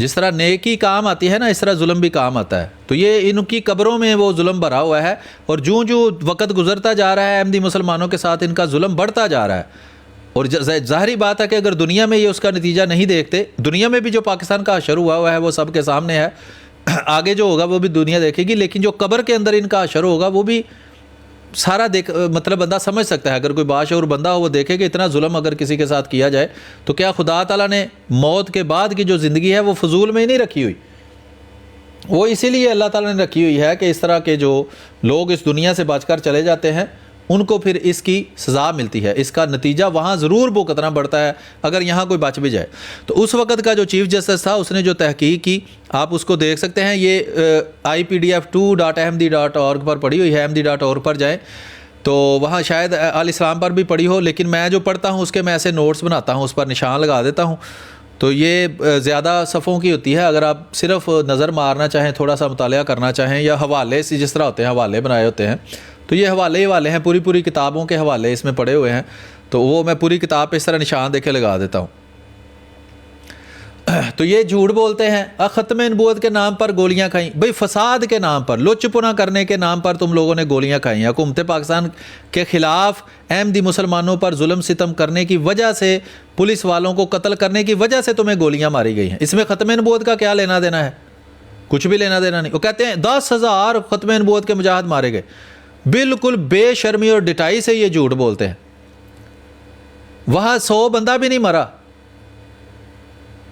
جس طرح نیکی کام آتی ہے نا، اس طرح ظلم بھی کام آتا ہے. تو یہ ان کی قبروں میں وہ ظلم بھرا ہوا ہے، اور جو وقت گزرتا جا رہا ہے احمدی مسلمانوں کے ساتھ ان کا ظلم بڑھتا جا رہا ہے. اور ظاہری بات ہے کہ اگر دنیا میں یہ اس کا نتیجہ نہیں دیکھتے، دنیا میں بھی جو پاکستان کا حشر ہوا ہے وہ سب کے سامنے ہے، آگے جو ہوگا وہ بھی دنیا دیکھے گی، لیکن جو قبر کے اندر ان کا حشر ہوگا وہ بھی سارا مطلب بندہ سمجھ سکتا ہے. اگر کوئی باشعور بندہ ہو وہ دیکھے کہ اتنا ظلم اگر کسی کے ساتھ کیا جائے تو کیا خدا تعالیٰ نے موت کے بعد کی جو زندگی ہے وہ فضول میں ہی نہیں رکھی ہوئی. وہ اسی لیے اللہ تعالیٰ نے رکھی ہوئی ہے کہ اس طرح کے جو لوگ اس دنیا سے بچ کر چلے جاتے ہیں ان کو پھر اس کی سزا ملتی ہے، اس کا نتیجہ وہاں ضرور بھگتنا پڑتا ہے اگر یہاں کوئی بچ بھی جائے. تو اس وقت کا جو چیف جسٹس تھا اس نے جو تحقیق کی، آپ اس کو دیکھ سکتے ہیں، یہ IPDF2.ahmadi.org پر پڑھی ہوئی ہے، ahmadi.org پر جائیں تو وہاں شاید الاسلام پر بھی پڑھی ہو، لیکن میں جو پڑھتا ہوں اس کے میں ایسے نوٹس بناتا ہوں، اس پر نشان لگا دیتا ہوں. تو یہ زیادہ صفحوں کی ہوتی ہے، اگر آپ صرف نظر مارنا چاہیں، تھوڑا سا مطالعہ کرنا چاہیں، یا حوالے سے جس طرح ہوتے ہیں حوالے بنائے ہوتے ہیں، تو یہ حوالے ہیں، پوری کتابوں کے حوالے اس میں پڑے ہوئے ہیں. تو وہ میں پوری کتاب پہ اس طرح نشان دے کے لگا دیتا ہوں. تو یہ جھوٹ بولتے ہیں، ختم نبوت کے نام پر گولیاں کھائیں. بھئی فساد کے نام پر، لچ پنا کرنے کے نام پر تم لوگوں نے گولیاں کھائیں. حکومت پاکستان کے خلاف احمدی مسلمانوں پر ظلم ستم کرنے کی وجہ سے، پولیس والوں کو قتل کرنے کی وجہ سے تمہیں گولیاں ماری گئی ہیں. اس میں ختم نبوت کا کیا لینا دینا ہے؟ کچھ بھی لینا دینا نہیں. وہ کہتے ہیں 10,000 ختم نبوت کے مجاہد مارے گئے. بالکل بے شرمی اور ڈٹائی سے یہ جھوٹ بولتے ہیں. وہاں 100 بندہ بھی نہیں مرا،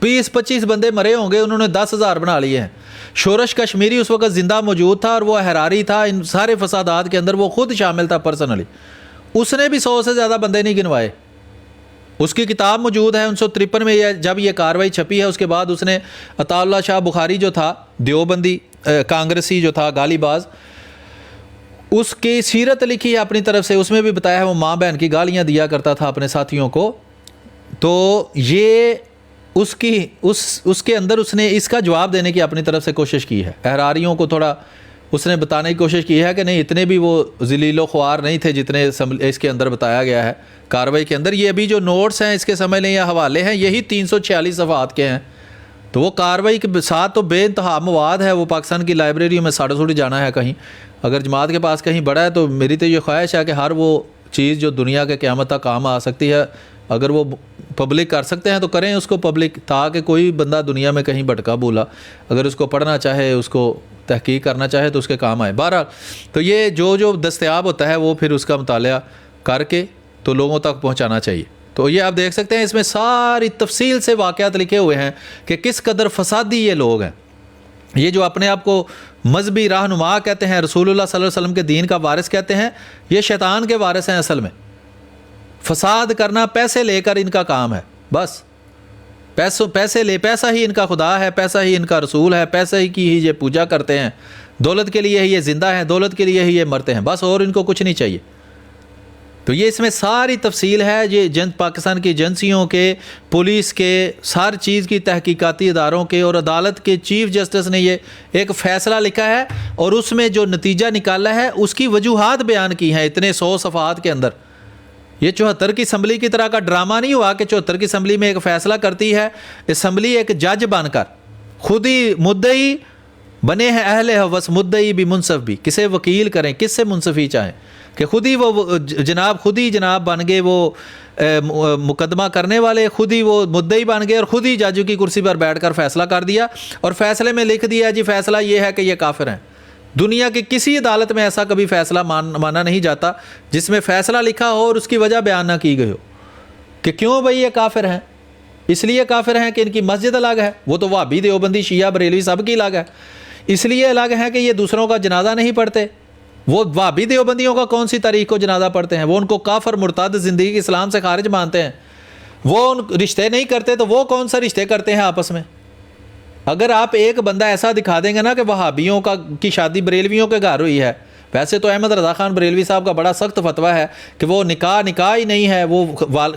20-25 بندے مرے ہوں گے، انہوں نے 10,000 بنا لیے ہیں. شورش کشمیری اس وقت زندہ موجود تھا اور وہ حراری تھا ان سارے فسادات کے اندر، وہ خود شامل تھا پرسنلی. اس نے بھی 100 سے زیادہ بندے نہیں گنوائے. اس کی کتاب موجود ہے 1953 میں، جب یہ کاروائی چھپی ہے اس کے بعد اس نے عطا اللہ شاہ بخاری جو تھا دیوبندی کانگریسی جو تھا گالی باز، اس کی سیرت لکھی ہے اپنی طرف سے، اس میں بھی بتایا ہے وہ ماں بہن کی گالیاں دیا کرتا تھا اپنے ساتھیوں کو. تو یہ اس کے اندر اس نے اس کا جواب دینے کی اپنی طرف سے کوشش کی ہے. احراریوں کو تھوڑا اس نے بتانے کی کوشش کی ہے کہ نہیں اتنے بھی وہ ذلیل و خوار نہیں تھے جتنے اس کے اندر بتایا گیا ہے کاروائی کے اندر. یہ ابھی جو نوٹس ہیں اس کے سمجھ لیں یا حوالے ہیں، یہی 346 صفحات کے ہیں. تو وہ کاروائی کے ساتھ تو بے انتہا مواد ہے. وہ پاکستان کی لائبریریوں میں ساڑھے جانا ہے کہیں، اگر جماعت کے پاس کہیں بڑا ہے تو میری تو یہ خواہش ہے کہ ہر وہ چیز جو دنیا کے قیامت تک کام آ سکتی ہے اگر وہ پبلک کر سکتے ہیں تو کریں اس کو پبلک، تاکہ کوئی بندہ دنیا میں کہیں بھٹکا بولا اگر اس کو پڑھنا چاہے، اس کو تحقیق کرنا چاہے تو اس کے کام آئے. بہرحال تو یہ جو دستیاب ہوتا ہے وہ پھر اس کا مطالعہ کر کے تو لوگوں تک پہنچانا چاہیے. تو یہ آپ دیکھ سکتے ہیں اس میں ساری تفصیل سے واقعات لکھے ہوئے ہیں کہ کس قدر فسادی یہ لوگ ہیں. یہ جو اپنے آپ کو مذہبی رہنما کہتے ہیں، رسول اللہ صلی اللہ علیہ وسلم کے دین کا وارث کہتے ہیں، یہ شیطان کے وارث ہیں. اصل میں فساد کرنا، پیسے لے کر ان کا کام ہے. بس پیسہ ہی ان کا خدا ہے، پیسہ ہی ان کا رسول ہے، پیسہ ہی کی ہی یہ پوجا کرتے ہیں، دولت کے لیے ہی یہ زندہ ہیں، دولت کے لیے ہی یہ مرتے ہیں، بس اور ان کو کچھ نہیں چاہیے. تو یہ اس میں ساری تفصیل ہے. یہ پاکستان کی ایجنسیوں کے، پولیس کے، ہر چیز کی تحقیقاتی اداروں کے اور عدالت کے چیف جسٹس نے یہ ایک فیصلہ لکھا ہے اور اس میں جو نتیجہ نکالا ہے اس کی وجوہات بیان کی ہیں اتنے 100 صفحات کے اندر. یہ 74 کی اسمبلی کی طرح کا ڈرامہ نہیں ہوا کہ 74 کی اسمبلی میں ایک فیصلہ کرتی ہے اسمبلی ایک جج بن کر، خود ہی مدعی بنے ہیں اہل ہوس، مدعی بھی منصف بھی. کسے وکیل کریں، کس سے منصفی چاہیں کہ خود ہی جناب بن گئے وہ مقدمہ کرنے والے، خود ہی وہ مدعی بن گئے اور خود ہی جج کی کرسی پر بیٹھ کر فیصلہ کر دیا اور فیصلے میں لکھ دیا جی فیصلہ یہ ہے کہ یہ کافر ہیں. دنیا کی کسی عدالت میں ایسا کبھی فیصلہ مانا نہیں جاتا جس میں فیصلہ لکھا ہو اور اس کی وجہ بیان نہ کی گئی ہو کہ کیوں بھئی یہ کافر ہیں. اس لیے کافر ہیں کہ ان کی مسجد الگ ہے، وہ تو وہابی دیوبندی شیعہ بریلوی سب کی الگ ہے. اس لیے الگ ہے کہ یہ دوسروں کا جنازہ نہیں پڑھتے. وہ وہابی دیوبندیوں کا کون سی تاریخ کو جنازہ پڑھتے ہیں؟ وہ ان کو کافر مرتد زندگی کے اسلام سے خارج مانتے ہیں. وہ ان رشتے نہیں کرتے تو وہ کون سا رشتے کرتے ہیں آپس میں؟ اگر آپ ایک بندہ ایسا دکھا دیں گے نا کہ وہابیوں کی شادی بریلویوں کے گھر ہوئی ہے، ویسے تو احمد رضا خان بریلوی صاحب کا بڑا سخت فتویٰ ہے کہ وہ نکاح ہی نہیں ہے، وہ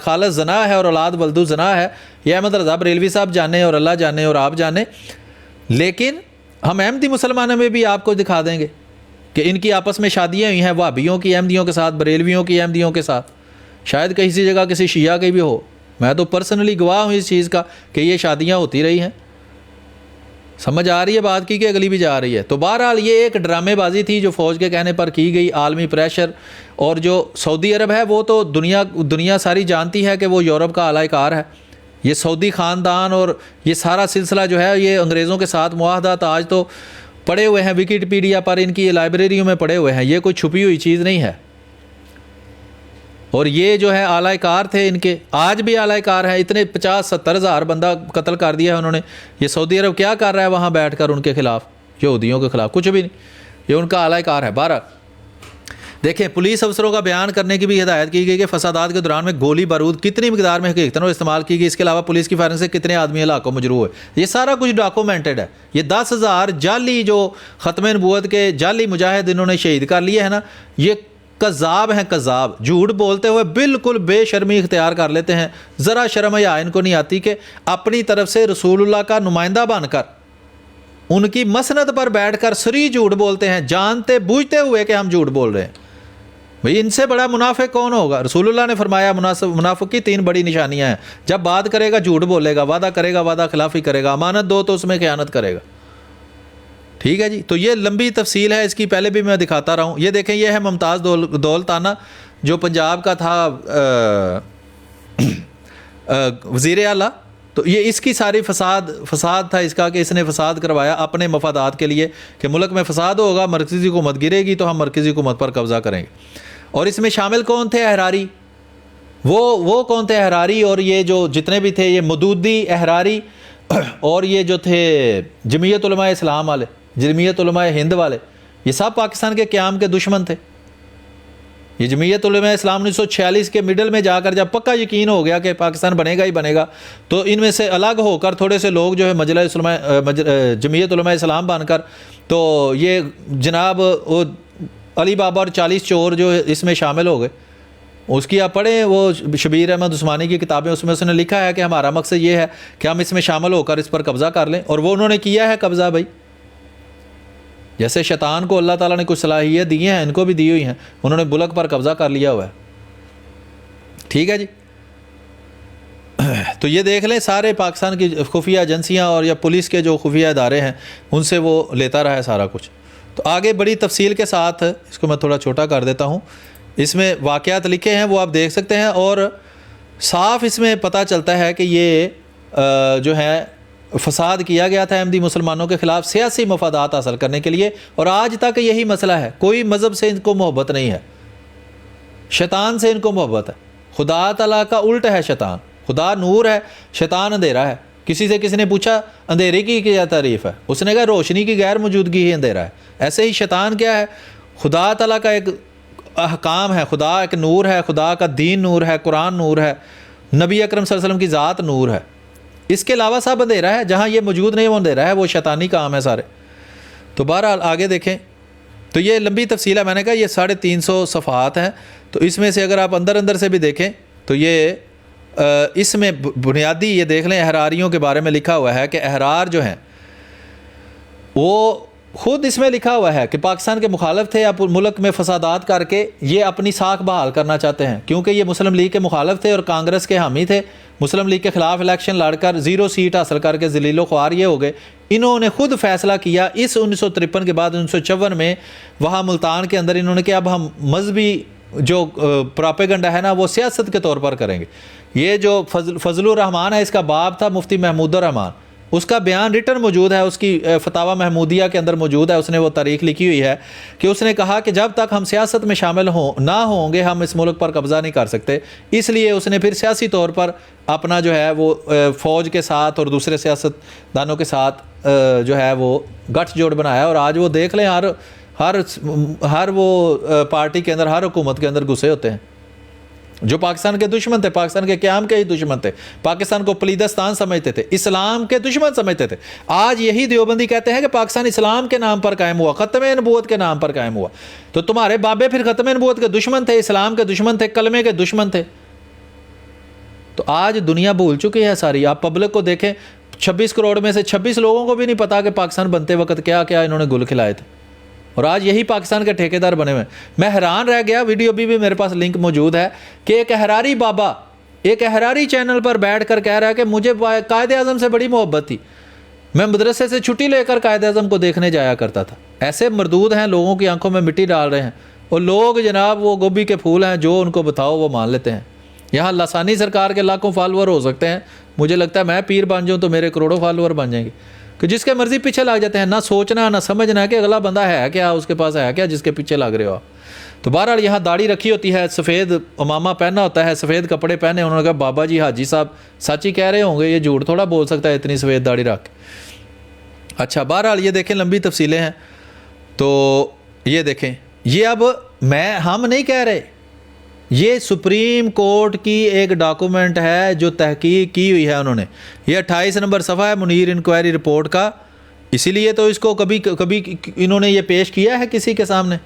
خالص زنا ہے اور اولاد ولدو زنا ہے. یہ احمد رضا بریلوی صاحب جانے اور اللہ جانے اور آپ جانے. لیکن ہم احمدی مسلمانوں میں بھی آپ کو دکھا دیں گے کہ ان کی آپس میں شادیاں ہوئی ہیں وہابیوں کی احمدیوں کے ساتھ، بریلویوں کی احمدیوں کے ساتھ، شاید کسی جگہ کسی شیعہ کی بھی ہو. میں تو پرسنلی گواہ ہوں اس چیز کا کہ یہ شادیاں ہوتی رہی ہیں. سمجھ آ رہی ہے بات کی کہ اگلی بھی جا رہی ہے؟ تو بہرحال یہ ایک ڈرامے بازی تھی جو فوج کے کہنے پر کی گئی، عالمی پریشر. اور جو سعودی عرب ہے وہ تو دنیا ساری جانتی ہے کہ وہ یورپ کا اعلی کار ہے. یہ سعودی خاندان اور یہ سارا سلسلہ جو ہے یہ انگریزوں کے ساتھ معاہدات آج تو پڑے ہوئے ہیں وکیپیڈیا پر، ان کی لائبریریوں میں پڑے ہوئے ہیں، یہ کوئی چھپی ہوئی چیز نہیں ہے. اور یہ جو ہے اعلی کار تھے ان کے، آج بھی اعلی کار ہیں. اتنے 50-70 ہزار بندہ قتل کر دیا ہے انہوں نے. یہ سعودی عرب کیا کر رہا ہے وہاں بیٹھ کر ان کے خلاف، یہودیوں کے خلاف؟ کچھ بھی نہیں. یہ ان کا اعلی کار ہے. بہرحال دیکھیں پولیس افسروں کا بیان کرنے کی بھی ہدایت کی گئی کہ فسادات کے دوران میں گولی بارود کتنی مقدار میں حقیقتاً استعمال کی گئی، اس کے علاوہ پولیس کی فائرنگ سے کتنے آدمی ہلاک و مجروح ہوئے. یہ سارا کچھ ڈاکومنٹڈ ہے. یہ 10,000 جعلی جو ختم نبوت کے جعلی مجاہد انہوں نے شہید کر لیے ہیں نا، یہ کذاب ہیں، کذاب. جھوٹ بولتے ہوئے بالکل بے شرمی اختیار کر لیتے ہیں. ذرا شرم یا ان کو نہیں آتی کہ اپنی طرف سے رسول اللہ کا نمائندہ بن کر ان کی مسند پر بیٹھ کر سری جھوٹ بولتے ہیں، جانتے بوجھتے ہوئے کہ ہم جھوٹ بول رہے ہیں. بھئی ان سے بڑا منافق کون ہوگا؟ رسول اللہ نے فرمایا منافق کی 3 بڑی نشانیاں ہیں. جب بات کرے گا جھوٹ بولے گا، وعدہ کرے گا وعدہ خلافی کرے گا، امانت دو تو اس میں خیانت کرے گا. ٹھیک ہے جی. تو یہ لمبی تفصیل ہے اس کی، پہلے بھی میں دکھاتا رہا ہوں. یہ دیکھیں یہ ہے ممتاز دولتانہ جو پنجاب کا تھا وزیر اعلیٰ. تو یہ اس کی ساری فساد تھا اس کا، کہ اس نے فساد کروایا اپنے مفادات کے لیے کہ ملک میں فساد ہوگا، مرکزی حکومت گرے گی تو ہم مرکزی حکومت پر قبضہ کریں گے. اور اس میں شامل کون تھے؟ احراری. وہ کون تھے احراری؟ اور یہ جو جتنے بھی تھے یہ مودودی احراری، اور یہ جو تھے جمعیت علماء اسلام والے، جمعیت علماء ہند والے، یہ سب پاکستان کے قیام کے دشمن تھے. یہ جمعیت علماء اسلام 1946 کے مڈل میں جا کر جب پکا یقین ہو گیا کہ پاکستان بنے گا ہی بنے گا، تو ان میں سے الگ ہو کر تھوڑے سے لوگ جو ہے جمعیت علماء اسلام بن کر، تو یہ جناب وہ علی بابا اور 40 چور جو اس میں شامل ہو گئے. اس کی آپ پڑھیں وہ شبیر احمد عثمانی کی کتابیں، اس میں اس نے لکھا ہے کہ ہمارا مقصد یہ ہے کہ ہم اس میں شامل ہو کر اس پر قبضہ کر لیں. اور وہ انہوں نے کیا ہے قبضہ. بھائی جیسے شیطان کو اللہ تعالیٰ نے کچھ صلاحیت دی ہیں، ان کو بھی دی ہوئی ہیں، انہوں نے ملک پر قبضہ کر لیا ہوا ہے. ٹھیک ہے جی. تو یہ دیکھ لیں سارے پاکستان کی خفیہ ایجنسیاں اور یا پولیس کے جو خفیہ ادارے ہیں ان سے وہ لیتا رہا ہے سارا کچھ. تو آگے بڑی تفصیل کے ساتھ اس کو میں تھوڑا چھوٹا کر دیتا ہوں. اس میں واقعات لکھے ہیں وہ آپ دیکھ سکتے ہیں، اور صاف اس میں پتہ چلتا ہے کہ یہ جو ہے فساد کیا گیا تھا احمدی مسلمانوں کے خلاف سیاسی مفادات حاصل کرنے کے لیے. اور آج تک یہی مسئلہ ہے. کوئی مذہب سے ان کو محبت نہیں ہے، شیطان سے ان کو محبت ہے. خدا تعالیٰ کا الٹ ہے شیطان. خدا نور ہے، شیطان اندھیرا ہے. کسی سے کسی نے پوچھا اندھیرے کی کیا تعریف ہے، اس نے کہا روشنی کی غیر موجودگی ہی اندھیرا ہے. ایسے ہی شیطان کیا ہے؟ خدا تعالیٰ کا ایک احکام ہے، خدا ایک نور ہے، خدا کا دین نور ہے، قرآن نور ہے، نبی اکرم صلی اللہ علیہ وسلم کی ذات نور ہے. اس کے علاوہ سب اندھیرا ہے. جہاں یہ موجود نہیں وہ اندھیرا ہے، وہ شیطانی کام ہے سارے. تو بہرحال آگے دیکھیں. تو یہ لمبی تفصیل ہے، میں نے کہا یہ 350 صفحات ہیں. تو اس میں سے اگر آپ اندر سے بھی دیکھیں تو یہ اس میں بنیادی یہ دیکھ لیں احراریوں کے بارے میں لکھا ہوا ہے کہ احرار جو ہیں وہ خود اس میں لکھا ہوا ہے کہ پاکستان کے مخالف تھے، اب ملک میں فسادات کر کے یہ اپنی ساکھ بحال کرنا چاہتے ہیں، کیونکہ یہ مسلم لیگ کے مخالف تھے اور کانگریس کے حامی تھے. مسلم لیگ کے خلاف الیکشن لڑ کر 0 سیٹ حاصل کر کے ذلیل و خوار یہ ہو گئے. انہوں نے خود فیصلہ کیا اس 1953 کے بعد 1954 میں وہاں ملتان کے اندر انہوں نے کہ اب ہم مذہبی جو پراپیگنڈا ہے نا وہ سیاست کے طور پر کریں گے. یہ جو فضل الرحمان ہے، اس کا باپ تھا مفتی محمود الرحمان، اس کا بیان ریٹن موجود ہے، اس کی فتاوی محمودیہ کے اندر موجود ہے. اس نے وہ تاریخ لکھی ہوئی ہے کہ اس نے کہا کہ جب تک ہم سیاست میں شامل نہ ہوں گے ہم اس ملک پر قبضہ نہیں کر سکتے. اس لیے اس نے پھر سیاسی طور پر اپنا جو ہے وہ فوج کے ساتھ اور دوسرے سیاست دانوں کے ساتھ جو ہے وہ گٹھ جوڑ بنایا. اور آج وہ دیکھ لیں ہر وہ پارٹی کے اندر، ہر حکومت کے اندر گھسے ہوتے ہیں جو پاکستان کے دشمن تھے، پاکستان کے قیام کے ہی دشمن تھے، پاکستان کو پلیدستان سمجھتے تھے، اسلام کے دشمن سمجھتے تھے. آج یہی دیوبندی کہتے ہیں کہ پاکستان اسلام کے نام پر قائم ہوا، ختم نبوت کے نام پر قائم ہوا. تو تمہارے بابے پھر ختم نبوت کے دشمن تھے، اسلام کے دشمن تھے، کلمے کے دشمن تھے. تو آج دنیا بھول چکی ہے ساری. آپ پبلک کو دیکھیں، 26 کروڑ میں سے 26 لوگوں کو بھی نہیں پتا کہ پاکستان بنتے وقت کیا کیا انہوں نے گل کھلائے تھے، اور آج یہی پاکستان کے ٹھیکیدار بنے ہوئے. میں حیران رہ گیا، ویڈیو بھی میرے پاس لنک موجود ہے، کہ ایک احراری بابا ایک احراری چینل پر بیٹھ کر کہہ رہا ہے کہ مجھے قائد اعظم سے بڑی محبت تھی. میں مدرسے سے چھٹی لے کر قائد اعظم کو دیکھنے جایا کرتا تھا. ایسے مردود ہیں, لوگوں کی آنکھوں میں مٹی ڈال رہے ہیں, اور لوگ جناب وہ گوبھی کے پھول ہیں, جو ان کو بتاؤ وہ مان لیتے ہیں. یہاں لسانی سرکار کے لاکھوں فالوور ہو سکتے ہیں, مجھے لگتا ہے میں پیر بن جاؤں تو میرے کروڑوں فالوور بن جائیں گے, کہ جس کے مرضی پیچھے لگ جاتے ہیں, نہ سوچنا نہ سمجھنا کہ اگلا بندہ ہے کیا, اس کے پاس ہے کیا جس کے پیچھے لگ رہے ہو. تو بہرحال یہاں داڑھی رکھی ہوتی ہے, سفید امامہ پہنا ہوتا ہے, سفید کپڑے پہنے. انہوں نے کہا بابا جی حاجی صاحب سچ ہی کہہ رہے ہوں گے, یہ جھوٹ تھوڑا بول سکتا ہے اتنی سفید داڑھی رکھ کے. اچھا بہرحال یہ دیکھیں لمبی تفصیلیں ہیں. تو یہ دیکھیں, یہ اب ہم نہیں کہہ رہے, یہ سپریم کورٹ کی ایک ڈاکومنٹ ہے جو تحقیق کی ہوئی ہے انہوں نے. یہ 28 نمبر صفحہ ہے منیر انکوائری رپورٹ کا. اسی لیے تو اس کو کبھی انہوں نے یہ پیش کیا ہے کسی کے سامنے.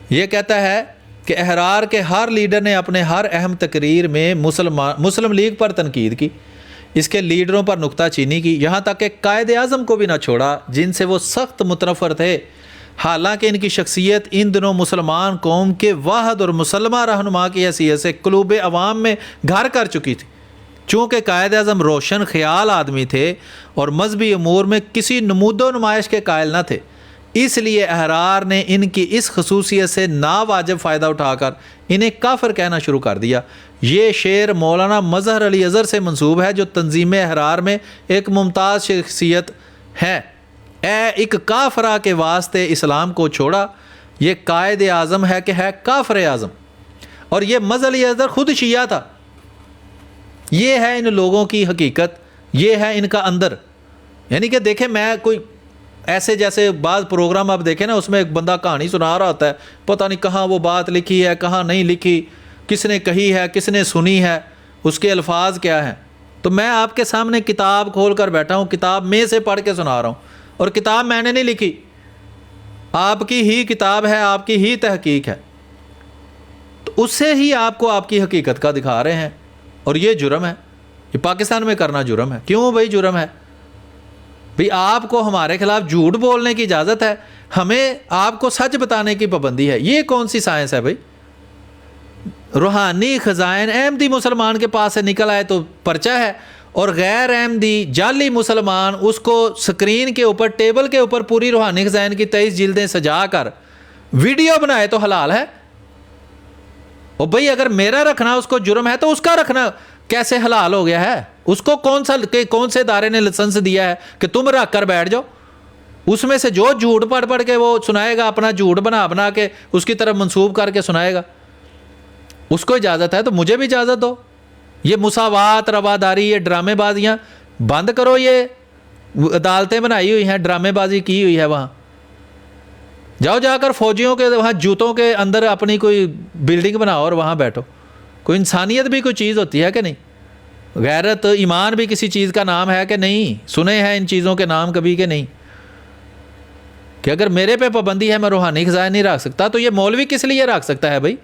یہ کہتا ہے کہ احرار کے ہر لیڈر نے اپنے ہر اہم تقریر میں مسلم لیگ پر تنقید کی, اس کے لیڈروں پر نکتہ چینی کی, یہاں تک کہ قائد اعظم کو بھی نہ چھوڑا جن سے وہ سخت متنفر تھے, حالانکہ ان کی شخصیت ان دنوں مسلمان قوم کے واحد اور مسلمہ رہنما کی حیثیت سے قلوب عوام میں گھر کر چکی تھی. چونکہ قائد اعظم روشن خیال آدمی تھے اور مذہبی امور میں کسی نمود و نمائش کے قائل نہ تھے, اس لیے احرار نے ان کی اس خصوصیت سے ناواجب فائدہ اٹھا کر انہیں کافر کہنا شروع کر دیا. یہ شعر مولانا مظہر علی اظہر سے منسوب ہے, جو تنظیم احرار میں ایک ممتاز شخصیت ہے. اے ایک کافرہ کے واسطے اسلام کو چھوڑا, یہ قائد اعظم ہے کہ ہے کافر اعظم. اور یہ مظہر علی اظہر خود شیعہ تھا. یہ ہے ان لوگوں کی حقیقت, یہ ہے ان کا اندر. یعنی کہ دیکھیں, میں کوئی ایسے جیسے بعض پروگرام آپ دیکھیں نا, اس میں ایک بندہ کہانی سنا رہا ہوتا ہے, پتہ نہیں کہاں وہ بات لکھی ہے کہاں نہیں لکھی, کس نے کہی ہے کس نے سنی ہے, اس کے الفاظ کیا ہیں. تو میں آپ کے سامنے کتاب کھول کر بیٹھا ہوں, کتاب میں سے پڑھ کے سنا رہا ہوں, اور کتاب میں نے نہیں لکھی, آپ کی ہی کتاب ہے, آپ کی ہی تحقیق ہے. تو اس سے ہی آپ کو آپ کی حقیقت کا دکھا رہے ہیں. اور یہ جرم ہے, یہ پاکستان میں کرنا جرم ہے. کیوں بھائی جرم ہے؟ بھئی آپ کو ہمارے خلاف جھوٹ بولنے کی اجازت ہے, ہمیں آپ کو سچ بتانے کی پابندی ہے. یہ کون سی سائنس ہے بھائی؟ روحانی خزائن احمدی مسلمان کے پاس سے نکل آئے تو پرچہ ہے, اور غیر احمدی جعلی مسلمان اس کو سکرین کے اوپر ٹیبل کے اوپر پوری روحانی خزائن کی 23 جلدیں سجا کر ویڈیو بنائے تو حلال ہے. اور بھئی اگر میرا رکھنا اس کو جرم ہے تو اس کا رکھنا کیسے حلال ہو گیا ہے؟ اس کو کون سے ادارے نے لائسنس دیا ہے کہ تم رکھ کر بیٹھ جاؤ؟ اس میں سے جو جھوٹ پڑھ کے وہ سنائے گا, اپنا جھوٹ بنا کے اس کی طرف منسوب کر کے سنائے گا, اس کو اجازت ہے تو مجھے بھی اجازت دو. یہ مساوات, رواداری, یہ ڈرامے بازیاں بند کرو. یہ عدالتیں بنائی ہوئی ہیں, ڈرامے بازی کی ہوئی ہے. وہاں جاؤ, جا کر فوجیوں کے وہاں جوتوں کے اندر اپنی کوئی بلڈنگ بناؤ اور وہاں بیٹھو. کوئی انسانیت بھی کوئی چیز ہوتی ہے کہ نہیں؟ غیرت ایمان بھی کسی چیز کا نام ہے کہ نہیں؟ سنے ہیں ان چیزوں کے نام کبھی کہ نہیں؟ کہ اگر میرے پہ پابندی ہے میں روحانی خزائن نہیں رکھ سکتا, تو یہ مولوی کس لیے رکھ سکتا ہے بھائی؟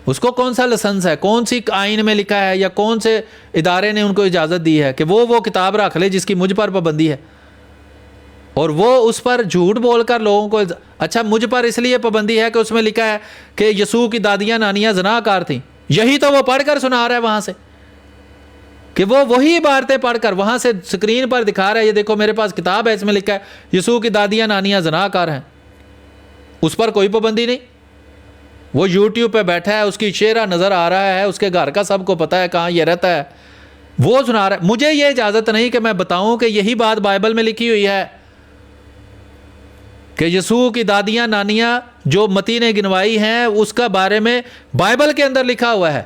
اس کو کون سا لائسنس ہے, کون سی آئین میں لکھا ہے, یا کون سے ادارے نے ان کو اجازت دی ہے کہ وہ کتاب رکھ لے جس کی مجھ پر پابندی ہے, اور وہ اس پر جھوٹ بول کر لوگوں کو. اچھا مجھ پر اس لیے پابندی ہے کہ اس میں لکھا ہے کہ یسوع کی دادیاں نانیاں زناکار تھیں, یہی تو وہ پڑھ کر سنا رہا ہے وہاں سے, کہ وہ وہی عبارتیں پڑھ کر وہاں سے سکرین پر دکھا رہا ہے, یہ دیکھو میرے پاس کتاب ہے, اس میں لکھا ہے یسوع کی دادیاں نانیاں زناکار ہیں. اس پر کوئی پابندی نہیں. وہ یوٹیوب پہ بیٹھا ہے, اس کی چہرہ نظر آ رہا ہے, اس کے گھر کا سب کو پتہ ہے کہاں یہ رہتا ہے, وہ سنا رہا ہے. مجھے یہ اجازت نہیں کہ میں بتاؤں کہ یہی بات بائبل میں لکھی ہوئی ہے کہ یسوع کی دادیاں نانیاں جو متی نے گنوائی ہیں, اس کا بارے میں بائبل کے اندر لکھا ہوا ہے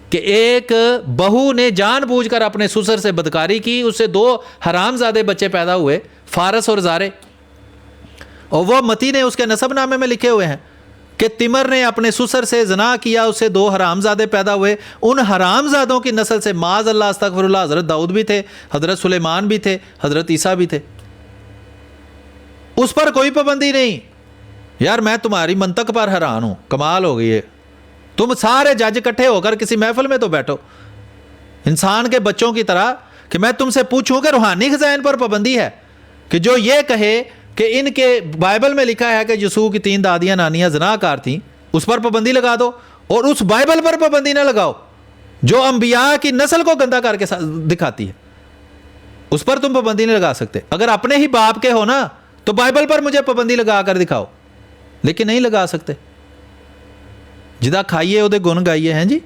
کہ ایک بہو نے جان بوجھ کر اپنے سسر سے بدکاری کی, اس سے 2 حرام زادے بچے پیدا ہوئے, فارس اور زارے, اور وہ متی نے اس کے نسب نامے میں لکھے ہوئے ہیں کہ تمر نے اپنے سسر سے زنا کیا, اس سے 2 حرام زادے پیدا ہوئے. ان حرام زادوں کی نسل سے معاذ اللہ استغفر اللہ حضرت داؤد بھی تھے, حضرت سلیمان بھی تھے, حضرت عیسیٰ بھی تھے. اس پر کوئی پابندی نہیں. یار میں تمہاری منطق پر حیران ہوں, کمال ہو گئی ہے. تم سارے جج اکٹھے ہو کر کسی محفل میں تو بیٹھو انسان کے بچوں کی طرح, کہ میں تم سے پوچھوں کہ روحانی خزائن پر پابندی ہے کہ جو یہ کہے کہ ان کے بائبل میں لکھا ہے کہ یسوع کی 3 دادیاں نانیاں زناکار تھیں, اس پر پابندی لگا دو, اور اس بائبل پر پابندی نہ لگاؤ جو انبیاء کی نسل کو گندہ کر کے دکھاتی ہے. اس پر تم پابندی نہیں لگا سکتے. اگر اپنے ہی باپ کے ہو نا تو بائبل پر مجھے پابندی لگا کر دکھاؤ, لیکن نہیں لگا سکتے. جدا کھائیے وہ گن گائیے ہیں جی.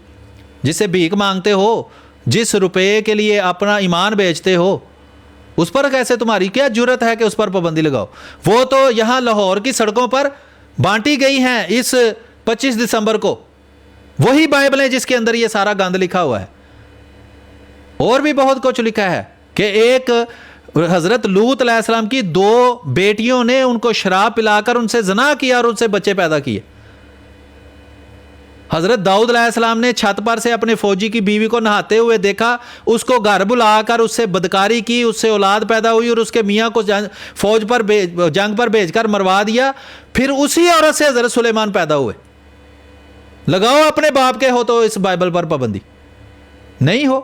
جس سے بھیک مانگتے ہو, جس روپے کے لیے اپنا ایمان بیچتے ہو, اس پر کیسے تمہاری کیا جرت ہے کہ اس پر پابندی لگاؤ؟ وہ تو یہاں لاہور کی سڑکوں پر بانٹی گئی ہیں اس 25 دسمبر کو. وہی بائبل ہے جس کے اندر یہ سارا گند لکھا ہوا ہے. اور بھی بہت کچھ لکھا ہے کہ ایک حضرت لوط علیہ السلام کی 2 بیٹیوں نے ان کو شراب پلا کر ان سے زنا کیا اور ان سے بچے پیدا کیے. حضرت داؤد علیہ السلام نے چھت پر سے اپنے فوجی کی بیوی کو نہاتے ہوئے دیکھا, اس کو گھر بلا کر اس سے بدکاری کی, اس سے اولاد پیدا ہوئی اور اس کے میاں کو فوج پر جنگ پر بھیج کر مروا دیا. پھر اسی عورت سے حضرت سلیمان پیدا ہوئے. لگاؤ اپنے باپ کے ہو تو اس بائبل پر پابندی. نہیں ہو,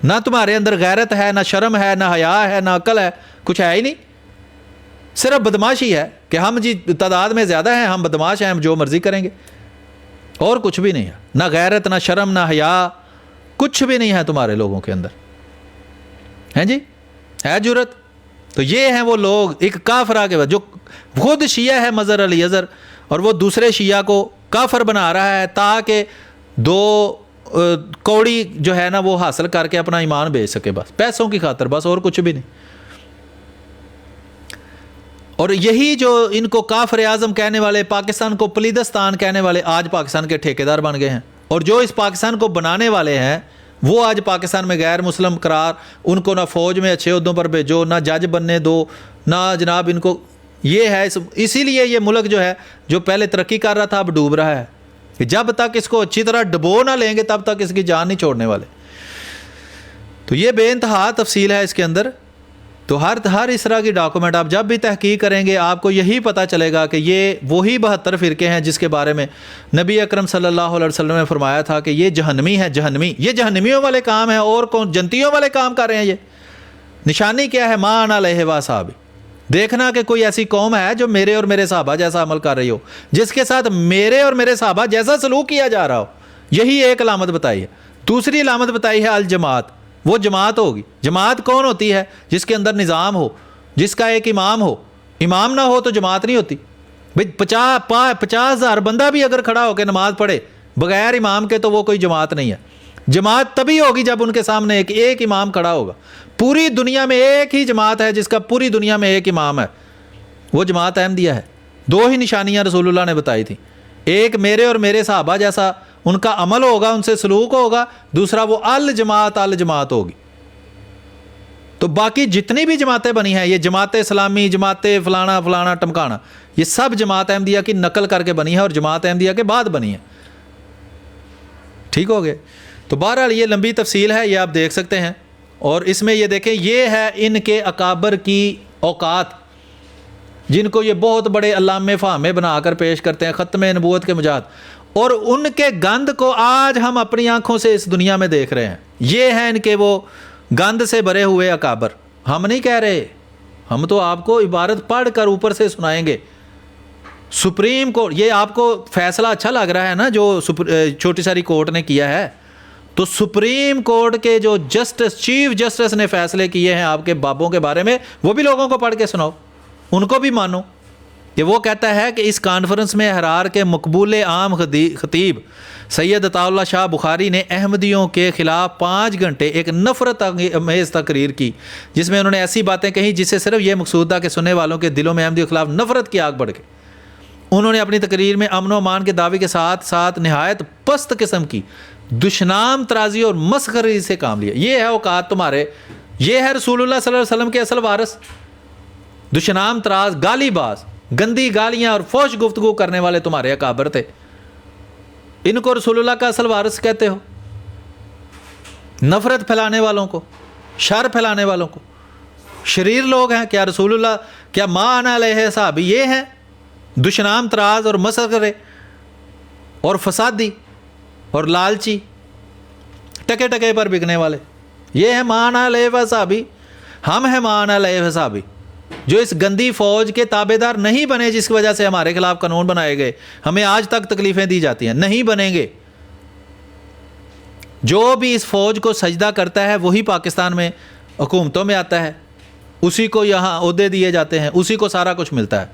نہ تمہارے اندر غیرت ہے, نہ شرم ہے, نہ حیا ہے, نہ عقل ہے, کچھ ہے ہی نہیں. صرف بدماشی ہے کہ ہم جی تعداد میں زیادہ ہیں, ہم بدماش ہیں, ہم جو مرضی کریں گے, اور کچھ بھی نہیں ہے. نہ غیرت, نہ شرم, نہ حیا, کچھ بھی نہیں ہے تمہارے لوگوں کے اندر, ہیں جی؟ ہے جرت؟ تو یہ ہیں وہ لوگ, ایک کافرہ کے بعد جو خود شیعہ ہے مظہر علی اظہر, اور وہ دوسرے شیعہ کو کافر بنا رہا ہے تاکہ 2 کوڑی جو ہے نا وہ حاصل کر کے اپنا ایمان بیچ سکے, بس پیسوں کی خاطر, بس اور کچھ بھی نہیں. اور یہی جو ان کو کافر اعظم کہنے والے, پاکستان کو پلیدستان کہنے والے, آج پاکستان کے ٹھیکیدار بن گئے ہیں. اور جو اس پاکستان کو بنانے والے ہیں وہ آج پاکستان میں غیر مسلم قرار, ان کو نہ فوج میں اچھے عہدوں پر بھیجو, نہ جج بننے دو, نہ جناب ان کو یہ ہے. اسی لیے یہ ملک جو ہے جو پہلے ترقی کر رہا تھا اب ڈوب رہا ہے, کہ جب تک اس کو اچھی طرح ڈبو نہ لیں گے تب تک اس کی جان نہیں چھوڑنے والے. تو یہ بے انتہا تفصیل ہے اس کے اندر. تو ہر اس طرح کی ڈاکومنٹ آپ جب بھی تحقیق کریں گے آپ کو یہی پتہ چلے گا کہ یہ وہی 72 فرقے ہیں جس کے بارے میں نبی اکرم صلی اللہ علیہ وسلم نے فرمایا تھا کہ یہ جہنمی ہے. جہنمی, یہ جہنمیوں والے کام ہیں, اور کون جنتیوں والے کام کر رہے ہیں. یہ نشانی کیا ہے؟ ما انا علیہ و اصحابی. دیکھنا کہ کوئی ایسی قوم ہے جو میرے اور میرے صحابہ جیسا عمل کر رہی ہو, جس کے ساتھ میرے اور میرے صحابہ جیسا سلوک کیا جا رہا ہو. یہی ایک علامت بتائی ہے. دوسری علامت بتائی ہے الجماعت. وہ جماعت ہوگی. جماعت کون ہوتی ہے؟ جس کے اندر نظام ہو, جس کا ایک امام ہو. امام نہ ہو تو جماعت نہیں ہوتی. بھئی 50,000 بندہ بھی اگر کھڑا ہو کے نماز پڑھے بغیر امام کے تو وہ کوئی جماعت نہیں ہے. جماعت تبھی ہوگی جب ان کے سامنے ایک امام کھڑا ہوگا. پوری دنیا میں ایک ہی جماعت ہے جس کا پوری دنیا میں ایک امام ہے, وہ جماعت احمدیہ ہے. 2 ہی نشانیاں رسول اللہ نے بتائی تھیں, ایک میرے اور میرے صحابہ جیسا ان کا عمل ہوگا, ان سے سلوک ہوگا. دوسرا وہ الجماعت ہوگی. تو باقی جتنی بھی جماعتیں بنی ہیں, یہ جماعت اسلامی, جماعت فلانا فلانا ٹمکانا, یہ سب جماعت احمدیہ کی نقل کر کے بنی ہے اور جماعت احمدیہ کے بعد بنی ہے. ٹھیک ہو گئے؟ تو بہرحال یہ لمبی تفصیل ہے, یہ آپ دیکھ سکتے ہیں. اور اس میں یہ دیکھیں, یہ ہے ان کے اکابر کی اوقات جن کو یہ بہت بڑے علامے فہمے بنا کر پیش کرتے ہیں, ختم نبوت کے مجاہد. اور ان کے گند کو آج ہم اپنی آنکھوں سے اس دنیا میں دیکھ رہے ہیں. یہ ہیں ان کے وہ گند سے بھرے ہوئے اکابر. ہم نہیں کہہ رہے, ہم تو آپ کو عبارت پڑھ کر اوپر سے سنائیں گے. سپریم کورٹ, یہ آپ کو فیصلہ اچھا لگ رہا ہے نا جو چھوٹی ساری کورٹ نے کیا ہے, تو سپریم کورٹ کے جو جسٹس, چیف جسٹس نے فیصلے کیے ہیں آپ کے بابوں کے بارے میں, وہ بھی لوگوں کو پڑھ کے سناؤ, ان کو بھی مانو. کہ وہ کہتا ہے کہ اس کانفرنس میں احرار کے مقبول عام خطیب سید عطا اللہ شاہ بخاری نے احمدیوں کے خلاف 5 گھنٹے ایک نفرت آمیز تقریر کی, جس میں انہوں نے ایسی باتیں کہیں جس سے صرف یہ مقصود تھا کہ سننے والوں کے دلوں میں احمدیوں کے خلاف نفرت کی آگ بڑھ گئی. انہوں نے اپنی تقریر میں امن و امان کے دعوے کے ساتھ ساتھ نہایت پست قسم کی دشنام ترازی اور مسخری سے کام لیا. یہ ہے اوقات تمہارے, یہ ہے رسول اللہ صلی اللہ علیہ وسلم کے اصل وارث. دشنام تراز, گالی باز, گندی گالیاں اور فوش گفتگو کرنے والے تمہارے اکابر تھے. ان کو رسول اللہ کا اصل وارث کہتے ہو. نفرت پھیلانے والوں کو, شر پھیلانے والوں کو شریر لوگ ہیں. کیا رسول اللہ, کیا ما انا علیہ صحابی یہ ہیں دشنام تراز اور مسخرے اور فسادی اور لالچی, ٹکے ٹکے پر بکنے والے؟ یہ ہے ما انا علیہ صحابی. ہم ہیں ما انا علیہ صحابی جو اس گندی فوج کے تابع دار نہیں بنے, جس کی وجہ سے ہمارے خلاف قانون بنائے گئے, ہمیں آج تک تکلیفیں دی جاتی ہیں. نہیں بنیں گے. جو بھی اس فوج کو سجدہ کرتا ہے وہی پاکستان میں حکومتوں میں آتا ہے, اسی کو یہاں عہدے دیے جاتے ہیں, اسی کو سارا کچھ ملتا ہے.